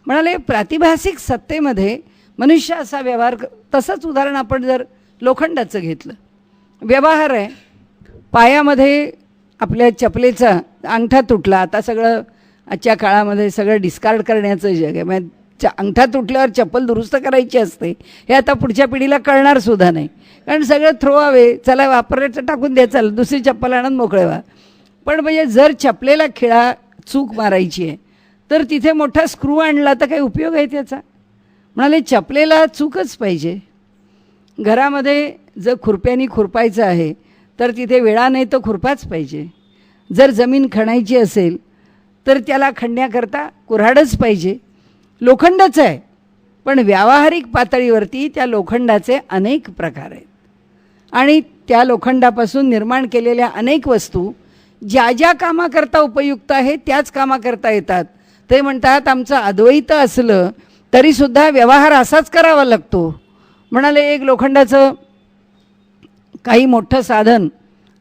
म्हणाले, प्रातिभासिक सत्तेमध्ये मनुष्य असा व्यवहार. तसंच उदाहरण आपण जर लोखंडाचं घेतलं, व्यवहार आहे, पायामध्ये आपल्या चपलेचा अंगठा तुटला, आता सगळं आजच्या काळामध्ये सगळं डिस्कार्ड करण्याचं जग आहे, म्हणजे अंगठा तुटल्यावर चप्पल दुरुस्त करायची असते, हे आता पुढच्या पिढीला कळणार सुद्धा नाही, कारण सगळं थ्रो अवे, चला वापरायचं टाकून द्या, चला दुसरी चप्पल आणून मोकळे व्हा. पण म्हणजे जर चपलेला खिळा चूक मारायची आहे तर तिथे मोठा स्क्रू आणला तर काही उपयोग आहे त्याचा? म्हणाले, चपलेला चूकच पाहिजे. घरामध्ये जर खुरप्यानी खुरपायचं आहे तर तिथे वेळा नाही तर खुरपाच पाहिजे. जर जमीन खणायची असेल तर त्याला खणण्याकरता कुऱ्हाडच पाहिजे. लोखंडच आहे, पण व्यावहारिक पातळीवरती त्या लोखंडाचे अनेक प्रकार आहेत आणि त्या लोखंडापासून निर्माण केलेल्या अनेक वस्तू ज्या ज्या कामाकरता उपयुक्त आहे त्याच कामाकरता येतात. ते म्हणतात, आमचं अद्वैत असलं तरीसुद्धा व्यवहार असाच करावा लागतो. म्हणाले, एक लोखंडाचं काही मोठं साधन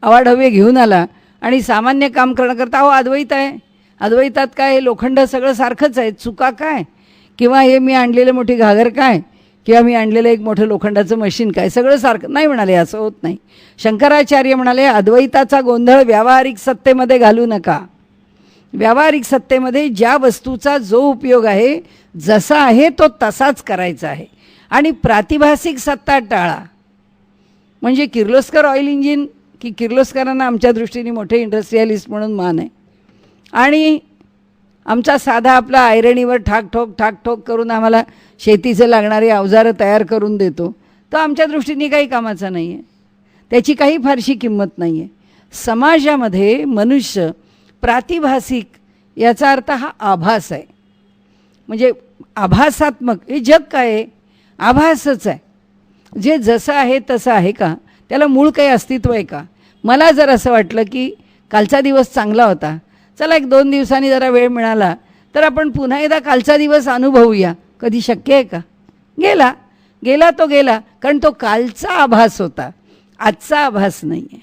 अवाढव्य घेऊन आला आणि सामान्य काम करण्याकरता, अहो अद्वैत आहे, अद्वैतात काय लोखंड सगळं सारखंच आहे, चुका काय, किंवा हे मी आणलेलं मोठी घागर काय, किंवा मी आणलेलं एक मोठं लोखंडाचं मशीन काय, सगळं सारखं नाही. म्हणाले, असं होत नाही. शंकराचार्य म्हणाले, अद्वैताचा गोंधळ व्यावहारिक सत्तेमध्ये घालू नका. व्यावहारिक सत्तेमध्ये ज्या वस्तूचा जो उपयोग आहे जसा आहे तो तसाच करायचा आहे. आणि प्रातिभासिक सत्ता टाळा. म्हणजे किर्लोस्कर ऑइल इंजिन, की किर्लोस्करांना आमच्या दृष्टीने मोठे इंडस्ट्रियलिस्ट म्हणून मान आहे, आणि आमचा साधा आपला आयरणीवर ठाकठोक करून आम्हाला शेतीचे लागणारी अवजारं तयार करून देतो, तो आमच्या दृष्टीने काही कामाचा नाही आहे. त्याची काही फारशी किंमत नाही आहे. समाजामध्ये मनुष्य प्रातिभासिक, याचा अर्थ हा आभास आहे. म्हणजे आभासात्मक हे जग काय आहे? आभासच आहे. जे जसं आहे तसं आहे का? त्याला मूळ काही अस्तित्व आहे का? मला जर असं वाटलं की कालचा दिवस चांगला होता, चला 1-2 दिवसांनी जरा वेळ मिळाला तर आपण पुन्हा एकदा कालचा दिवस अनुभवूया, कधी शक्य आहे का? गेला तो गेला, कारण तो कालचा आभास होता, आजचा आभास नाही आहे.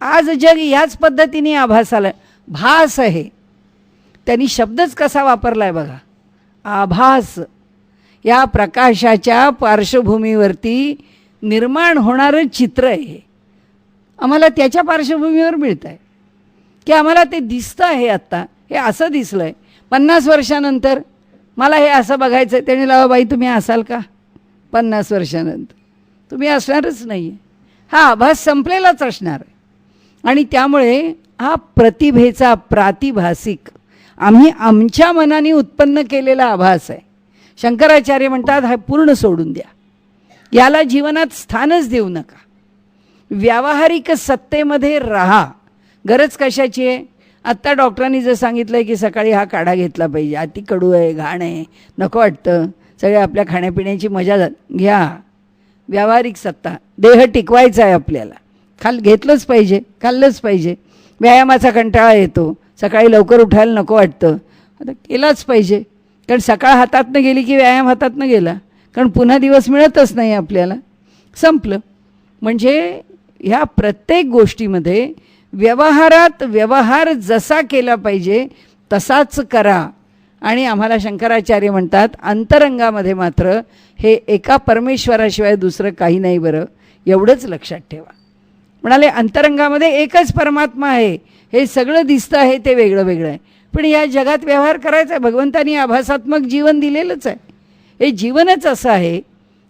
आज जग याच पद्धतीने आभासाला भास आहे. त्यांनी शब्दच कसा वापरला आहे बघा, आभास. या प्रकाशाच्या पार्श्वभूमीवरती निर्माण होणारं चित्र आहे. आम्हाला त्याच्या पार्श्वभूमीवर मिळतं आहे की आम्हाला ते दिसतं आहे. आत्ता हे असं दिसलं आहे, 50 वर्षानंतर मला हे असं बघायचं आहे. त्याने लावा बाई तुम्ही असाल का? 50 वर्षानंतर तुम्ही असणारच नाही आहे. हा आभास संपलेलाच असणार आहे. आणि त्यामुळे हा प्रतिभेचा प्रातिभासिक आम्ही आमच्या मनाने उत्पन्न केलेला आभास आहे. शंकराचार्य म्हणतात हा पूर्ण सोडून द्या, याला जीवनात स्थानच देऊ नका. व्यावहारिक सत्तेमध्ये राहा. गरज कशाची आहे? आत्ता डॉक्टरांनी जर सांगितलं आहे की सकाळी हा काढा घेतला पाहिजे, अति कडू आहे, घाण आहे, नको वाटतं, सगळे आपल्या खाण्यापिण्याची मजा घ्या. व्यावहारिक सत्ता, देह टिकवायचा आहे आपल्याला, घेतलंच पाहिजे, खाल्लंच पाहिजे. व्यायामाचा कंटाळा येतो, सकाळी लवकर उठायला नको वाटतं, आता केलाच पाहिजे. कारण सकाळ हातातनं गेली की व्यायाम हातातनं गेला, कारण पुन्हा दिवस मिळतच नाही आपल्याला, संपलं. म्हणजे ह्या प्रत्येक गोष्टीमध्ये व्यवहारात व्यवहार जसा केला पाहिजे तसाच करा. आणि आम्हाला शंकराचार्य म्हणतात अंतरंगामध्ये मात्र हे एका परमेश्वराशिवाय दुसरं काही नाही बरं, एवढंच लक्षात ठेवा. म्हणाले अंतरंगामध्ये एकच परमात्मा आहे, हे सगळं दिसतं आहे ते वेगळं वेगळं आहे, पण या जगात व्यवहार करायचा आहे. भगवंतांनी आभासात्मक जीवन दिलेलंच आहे. हे जीवनच असं आहे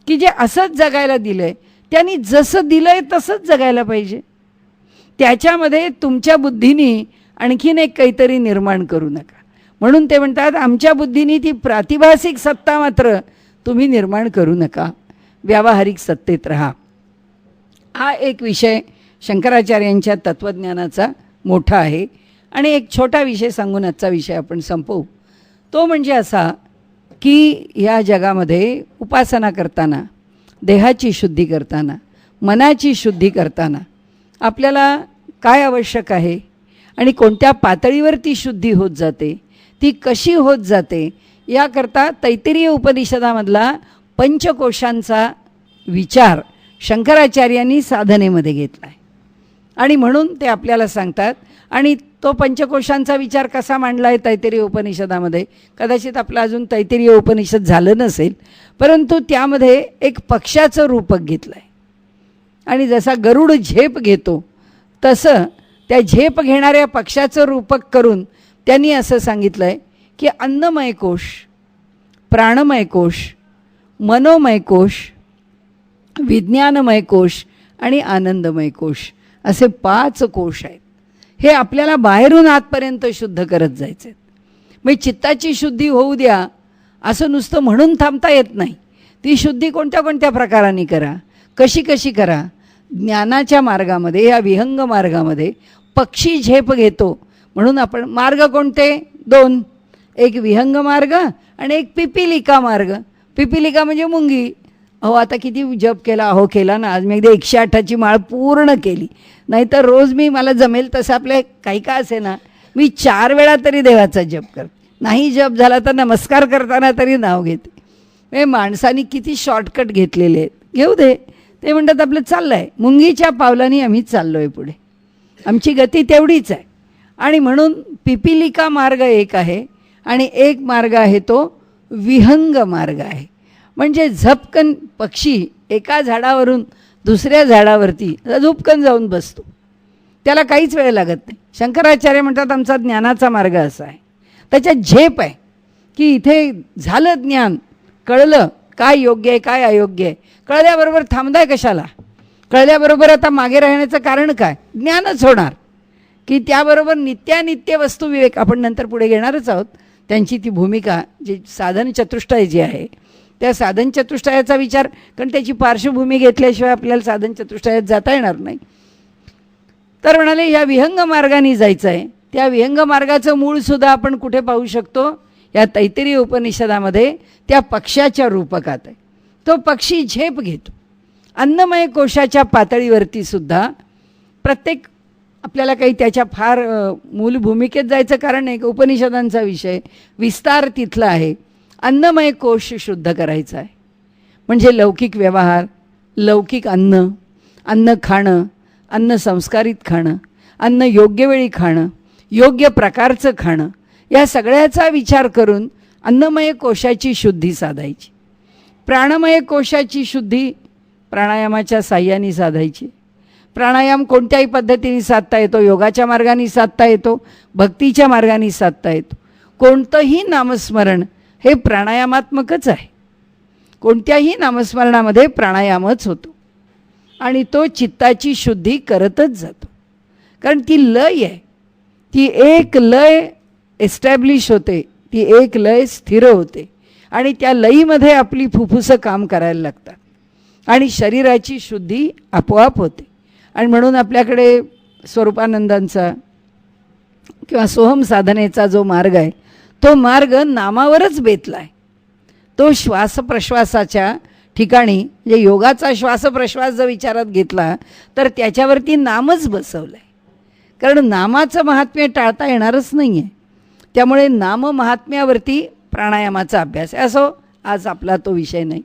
की जे असंच जगायला दिलं आहे, त्यांनी जसं दिलं आहे तसंच जगायला पाहिजे. त्याच्यामध्ये तुमच्या बुद्धीने आणखीन एक काहीतरी निर्माण करू नका. म्हणून ते म्हणतात आमच्या बुद्धीने ती प्रातिभासिक सत्ता मात्र तुम्ही निर्माण करू नका, व्यावहारिक सत्तेत राहा. हा एक विषय शंकराचार्यांच्या तत्त्वज्ञानाचा मोठा आहे. आणि एक छोटा विषय सांगून आजचा विषय आपण संपवू. तो म्हणजे असा की या जगामध्ये उपासना करताना, देहाची शुद्धी करताना, मनाची शुद्धी करताना आपल्याला काय आवश्यक आहे आणि कोणत्या पातळीवर ती शुद्धी होत जाते, ती कशी होत जाते, याकरता तैत्तिरीय उपनिषदामधला पंचकोशांचा विचार शंकराचार्यांनी साधनेमध्ये घेतला आहे. आणि म्हणून ते आपल्याला सांगतात. आणि तो पंचकोशांचा विचार कसा मांडला आहे तैत्तिरीय उपनिषदामध्ये, कदाचित आपलं अजून तैत्तिरीय उपनिषद झालं नसेल, परंतु त्यामध्ये एक पक्षाचं रूपक घेतलं आहे. आणि जसा गरुड झेप घेतो तसं त्या झेप घेणाऱ्या पक्षाचं रूपक करून त्यांनी असं सांगितलं आहे की अन्नमय कोश, प्राणमय कोश, मनोमय कोश, विज्ञानमय कोश आणि आनंदमय कोश, असे 5 कोश आहेत. हे आपल्याला बाहेरून आतपर्यंत शुद्ध करत जायचे आहेत. म्हणजे चित्ताची शुद्धी होऊ द्या असं नुसतं म्हणून थांबता येत नाही. ती शुद्धी कोणत्या कोणत्या प्रकाराने करा, कशी कशी करा. ज्ञानाच्या मार्गामध्ये, या विहंग मार्गामध्ये पक्षी झेप घेतो म्हणून आपण मार्ग कोणते? 2, एक विहंग मार्ग आणि एक पिपिलिका मार्ग. पिपिलिका म्हणजे मुंगी. अहो आता किती जप केला, अहो केला ना, आज मी एकदा 108ची माळ पूर्ण केली. नाहीतर रोज मला जमेल तसं आपले काही का असे ना, मी 4 वेळा तरी देवाचा जप करते. नाही जप झाला तर नमस्कार करताना तरी नाव घेते. म्हणजे माणसाने किती शॉर्टकट घेतलेले आहेत. घेऊ दे, ते म्हणतात आपलं चाललं आहे, मुंगीच्या पावलांनी आम्ही चाललो आहे पुढे, आमची गती तेवढीच आहे. आणि म्हणून पिपिलिका मार्ग एक आहे आणि एक मार्ग आहे तो विहंग मार्ग आहे. म्हणजे झपकन पक्षी एका झाडावरून दुसऱ्या झाडावरती झुपकन जाऊन बसतो. त्याला काहीच वेळ लागत नाही. शंकराचार्य म्हणतात आमचा ज्ञानाचा मार्ग असा आहे. त्याच्यात झेप आहे की इथे झालं ज्ञान, कळलं काय योग्य आहे काय अयोग्य आहे, कळल्याबरोबर थांबताय कशाला, कळल्याबरोबर आता मागे राहण्याचं कारण काय, ज्ञानच होणार की त्याबरोबर नित्यानित्य वस्तू विवेक आपण नंतर पुढे घेणारच आहोत. त्यांची ती भूमिका जी साधन चतुष्टय जी आहे त्या साधन चतुष्टयाचा विचार, कारण त्याची पार्श्वभूमी घेतल्याशिवाय आपल्याला साधन चतुष्टयात जाता येणार नाही. तर म्हणाले ह्या विहंग मार्गाने जायचं आहे. त्या विहंग मार्गाचं मूळसुद्धा आपण कुठे पाहू शकतो, या तैत्तिरीय उपनिषदामध्ये त्या पक्ष्याच्या रूपकात आहे. तो पक्षी झेप घेतो. अन्नमय कोशाच्या पातळीवरती सुद्धा प्रत्येक आपल्याला काही त्याच्या फार मूल भूमिकेत जायचं कारण नाही. उपनिषदांचा विषय विस्तार तिथला आहे. अन्नमय कोश शुद्ध करायचा आहे म्हणजे लौकिक व्यवहार, लौकिक अन्न, अन्न खाणं, अन्न संस्कारित खाणं, अन्न योग्य वेळी खाणं, योग्य प्रकारचं खाणं, या सगळ्याचा विचार करून अन्नमय कोशाची शुद्धी साधायची. प्राणमय कोशाची शुद्धी प्राणायामाच्या साह्याने साधायची. प्राणायाम कोणत्याही पद्धतीने साधता येतो, योगाच्या मार्गाने साधता येतो, भक्तीच्या मार्गाने साधता येतो. कोणतंही नामस्मरण हे प्राणायामात्मकच आहे. कोणत्याही नामस्मरणामध्ये प्राणायामच होतो आणि तो चित्ताची शुद्धी करतच जातो. कारण ती लय आहे, ती एक लय एस्टॅब्लिश होते, ती एक लय स्थिर होते आणि त्या लयीमध्ये आपली फुफ्फुसं काम करायला लागतात आणि शरीराची शुद्धी आपोआप होते. आणि म्हणून आपल्याकडे स्वरूपानंदांचा किंवा सोहम साधनेचा जो मार्ग आहे तो मार्ग नामावरच बेतला आहे. तो श्वासप्रश्वासाच्या ठिकाणी म्हणजे योगाचा श्वासप्रश्वास जर विचारात घेतला तर त्याच्यावरती नामच बसवलं आहे. कारण नामाचं महात्म्य टाळता येणारच नाही आहे. त्यामुळे नाम महात्म्यावरती प्राणायामाचा अभ्यास आहे. असो आज आपला तो विषय नाही.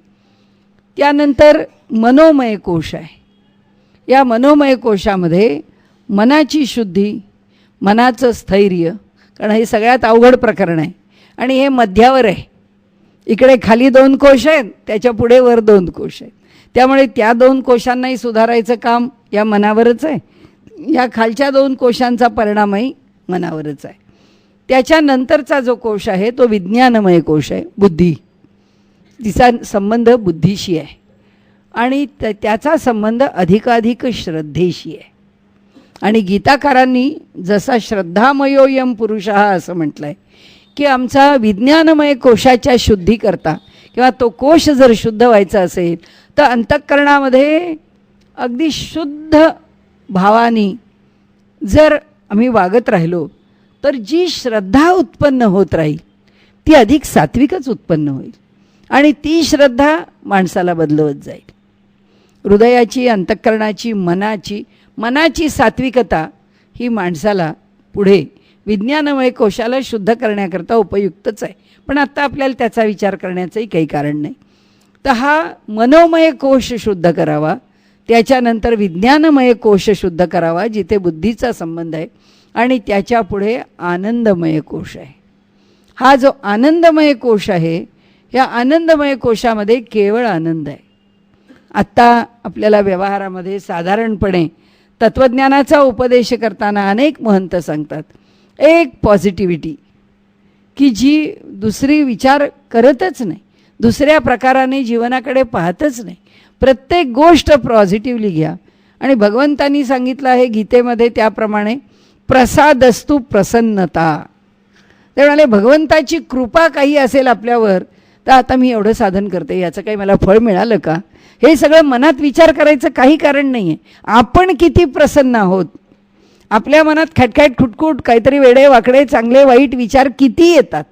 त्यानंतर मनोमय कोश आहे. या मनोमय कोशामध्ये मनाची शुद्धी, मनाचं स्थैर्य, कारण हे सगळ्यात अवघड प्रकरण आहे आणि हे मध्यावर आहे. इकडे खाली 2 कोश आहेत, त्याच्या पुढे वर 2 कोश आहेत. त्यामुळे त्या 2 कोशांनाही सुधारायचं काम या मनावरच आहे. या खालच्या 2 कोशांचा परिणामही मनावरच आहे. त्याच्यानंतरचा जो कोश आहे तो विज्ञानमय कोश आहे, बुद्धी. तिचा संबंध बुद्धीशी आहे आणि त्याचा संबंध अधिकाधिक श्रद्धेशी आहे. आणि गीताकारांनी जसा श्रद्धामयोयम पुरुषः असं म्हटलं आहे की आमचा विज्ञानमय कोशाच्या शुद्धीकरता किंवा तो कोश जर शुद्ध व्हायचा असेल तर अंतःकरणामध्ये अगदी शुद्ध भावानी जर आम्ही वागत राहिलो तर जी श्रद्धा उत्पन्न होत राहील ती अधिक सात्विकच उत्पन्न होईल आणि ती श्रद्धा माणसाला बदलवत जाईल. हृदयाची, अंतःकरणाची, मनाची सात्विकता ही माणसाला पुढे विज्ञानमय कोशाला शुद्ध करण्याकरता उपयुक्तच आहे. पण आत्ता आपल्याला त्याचा विचार करण्याचंही काही कारण नाही. तर हा मनोमय कोश शुद्ध करावा, त्याच्यानंतर विज्ञानमय कोश शुद्ध करावा जिथे बुद्धीचा संबंध आहे आणि त्याच्या पुढे आनंदमय कोश आहे. हा जो आनंदमय कोश आहे या आनंदमय कोशामध्ये केवळ आनंद आहे. आत्ता आपल्याला व्यवहारामध्ये साधारणपणे तत्त्वज्ञानाचा उपदेश करताना अनेक महंत सांगतात एक पॉझिटिव्हिटी की जी दुसरी विचार करतच नाही, दुसऱ्या प्रकाराने जीवनाकडे पाहतच नाही, प्रत्येक गोष्ट पॉझिटिव्हली घ्या. आणि भगवंतांनी सांगितलं आहे गीतेमध्ये त्याप्रमाणे प्रसादस्तु प्रसन्नता. ते म्हणाले भगवंताची कृपा काही असेल आपल्यावर तर आता मी एवढं साधन करते याचं काही मला फळ मिळालं का, हे सगळं मनात विचार करायचं काही कारण नाही आहे. आपण किती प्रसन्न आहोत, आपल्या मनात खटखट खुटखुट काहीतरी वेडे वाकडे चांगले वाईट विचार किती येतात.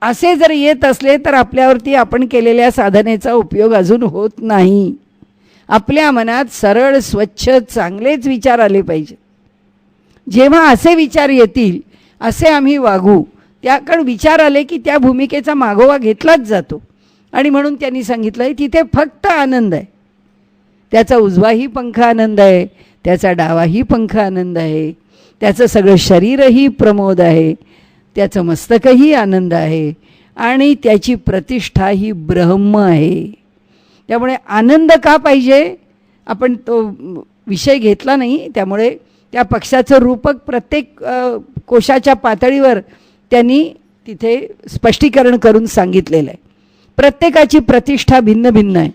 असे जर येत असले तर आपल्यावरती आपण केलेल्या साधनेचा उपयोग अजून होत नाही. आपल्या मनात सरळ स्वच्छ चांगलेच विचार आले पाहिजेत. जेव्हा असे विचार येतील असे आम्ही वागू, त्याकडे विचार आले की त्या भूमिकेचा मागोवा घेतलाच जातो. आणि म्हणून त्यांनी सांगितलं आहे तिथे फक्त आनंद आहे. त्याचा उजवाही पंख आनंद आहे, त्याचा डावाही पंख आनंद आहे, त्याचं सगळं शरीरही प्रमोद आहे, त्याचं मस्तकही आनंद आहे आणि त्याची प्रतिष्ठा ही ब्रह्म आहे. त्यामुळे आनंद का पाहिजे आपण तो विषय घेतला नाही, त्यामुळे त्या पक्षाचं रूपक प्रत्येक कोशाच्या पातळीवर त्यांनी तिथे स्पष्टीकरण करून सांगितलेलं आहे. प्रत्येकाची प्रतिष्ठा भिन्न भिन्न आहे.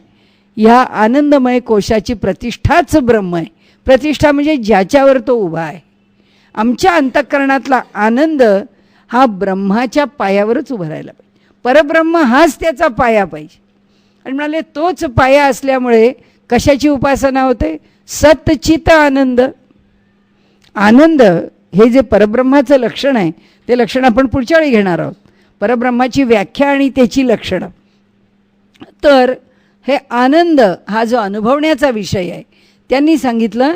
ह्या आनंदमय कोशाची प्रतिष्ठाच ब्रह्म आहे. प्रतिष्ठा म्हणजे ज्याच्यावर तो उभा आहे. आमच्या अंतःकरणातला आनंद हा ब्रह्माच्या पायावरच उभा राहायला पाहिजे. परब्रह्म हाच त्याचा पाया पाहिजे. आणि म्हणाले तोच पाया असल्यामुळे कशाची उपासना होते? सच्चित आनंद. आनंद हे जे परब्रह्माचं लक्षण आहे ते लक्षण आपण पुढच्या वेळी घेणार आहोत. परब्रह्माची व्याख्या आणि त्याची लक्षणं. तर हे आनंद हा जो अनुभवण्याचा विषय आहे त्यांनी सांगितलं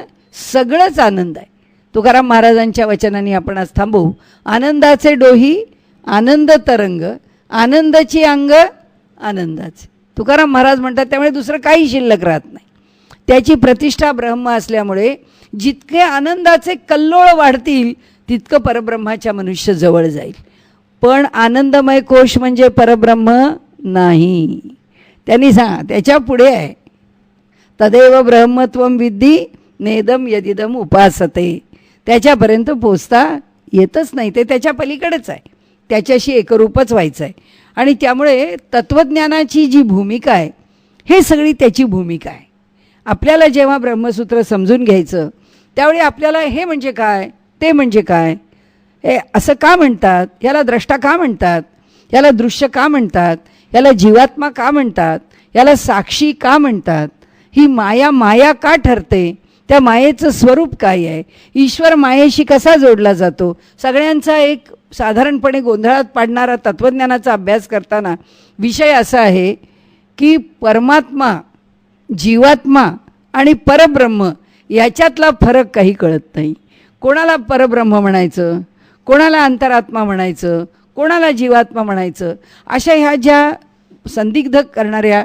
सगळंच आनंद आहे. तुकाराम महाराजांच्या वचनांनी आपण आज थांबू. आनंदाचे डोही आनंद तरंग, आनंदाची अंग आनंदाचे. तुकाराम महाराज म्हणतात त्यामुळे दुसरं काही शिल्लक राहत नाही. त्याची प्रतिष्ठा ब्रह्म असल्यामुळे जितके आनंदाचे कल्लोळ वाढतील तितकं परब्रह्माच्या मनुष्य जवळ जाईल. पण आनंदमय कोश म्हणजे परब्रह्म नाही. त्यांनी त्याच्या पुढे आहे तदेव ब्रह्मत्वम विद्धी नेदम यदिदम उपासते. त्याच्यापर्यंत पोचता येतच नाही. ते त्याच्या पलीकडेच आहे. त्याच्याशी एकरूपच व्हायचं आहे. आणि त्यामुळे तत्त्वज्ञानाची जी भूमिका आहे हे सगळी त्याची भूमिका आहे. आपल्याला जेव्हा ब्रह्मसूत्र समजून घ्यायचं त्यावेळी आपल्याला हे म्हणजे काय, ते म्हणजे काय, हे असं का म्हणतात, याला द्रष्टा का म्हणतात, याला दृश्य का म्हणतात, याला जीवात्मा का म्हणतात, याला साक्षी का म्हणतात, ही माया माया का ठरते, त्या मायेचं स्वरूप काय आहे, ईश्वर मायेशी कसा जोडला जातो. सगळ्यांचा एक साधारणपणे गोंधळात पाडणारा तत्त्वज्ञानाचा अभ्यास करताना विषय असा आहे की परमात्मा, जीवात्मा आणि परब्रह्म याच्यातला फरक काही कळत नाही. कोणाला परब्रह्म म्हणायचं, कोणाला अंतरात्मा म्हणायचं, कोणाला जीवात्मा म्हणायचं, अशा ह्या ज्या संदिग्ध करणाऱ्या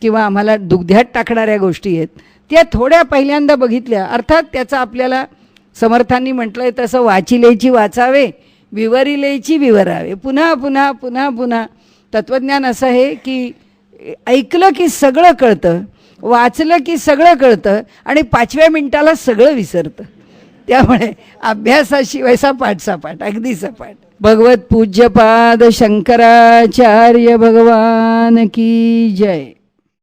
किंवा आम्हाला दुग्ध्यात टाकणाऱ्या गोष्टी आहेत त्या थोड्या पहिल्यांदा बघितल्या. अर्थात त्याचा आपल्याला समर्थांनी म्हटलं आहे तसं वाचिलेची वाचावे, विवरिलेची विवरावे. पुन्हा पुन्हा पुन्हा पुन्हा तत्त्वज्ञान असं आहे की ऐकलं की सगळं कळतं, वाचलं की सगळं कळतं आणि 5व्या मिनिटाला सगळं विसरतं. त्यामुळे अभ्यासाशिवाय सपाट अगदी सपाट. भगवत पूज्यपाद शंकराचार्य भगवान की जय.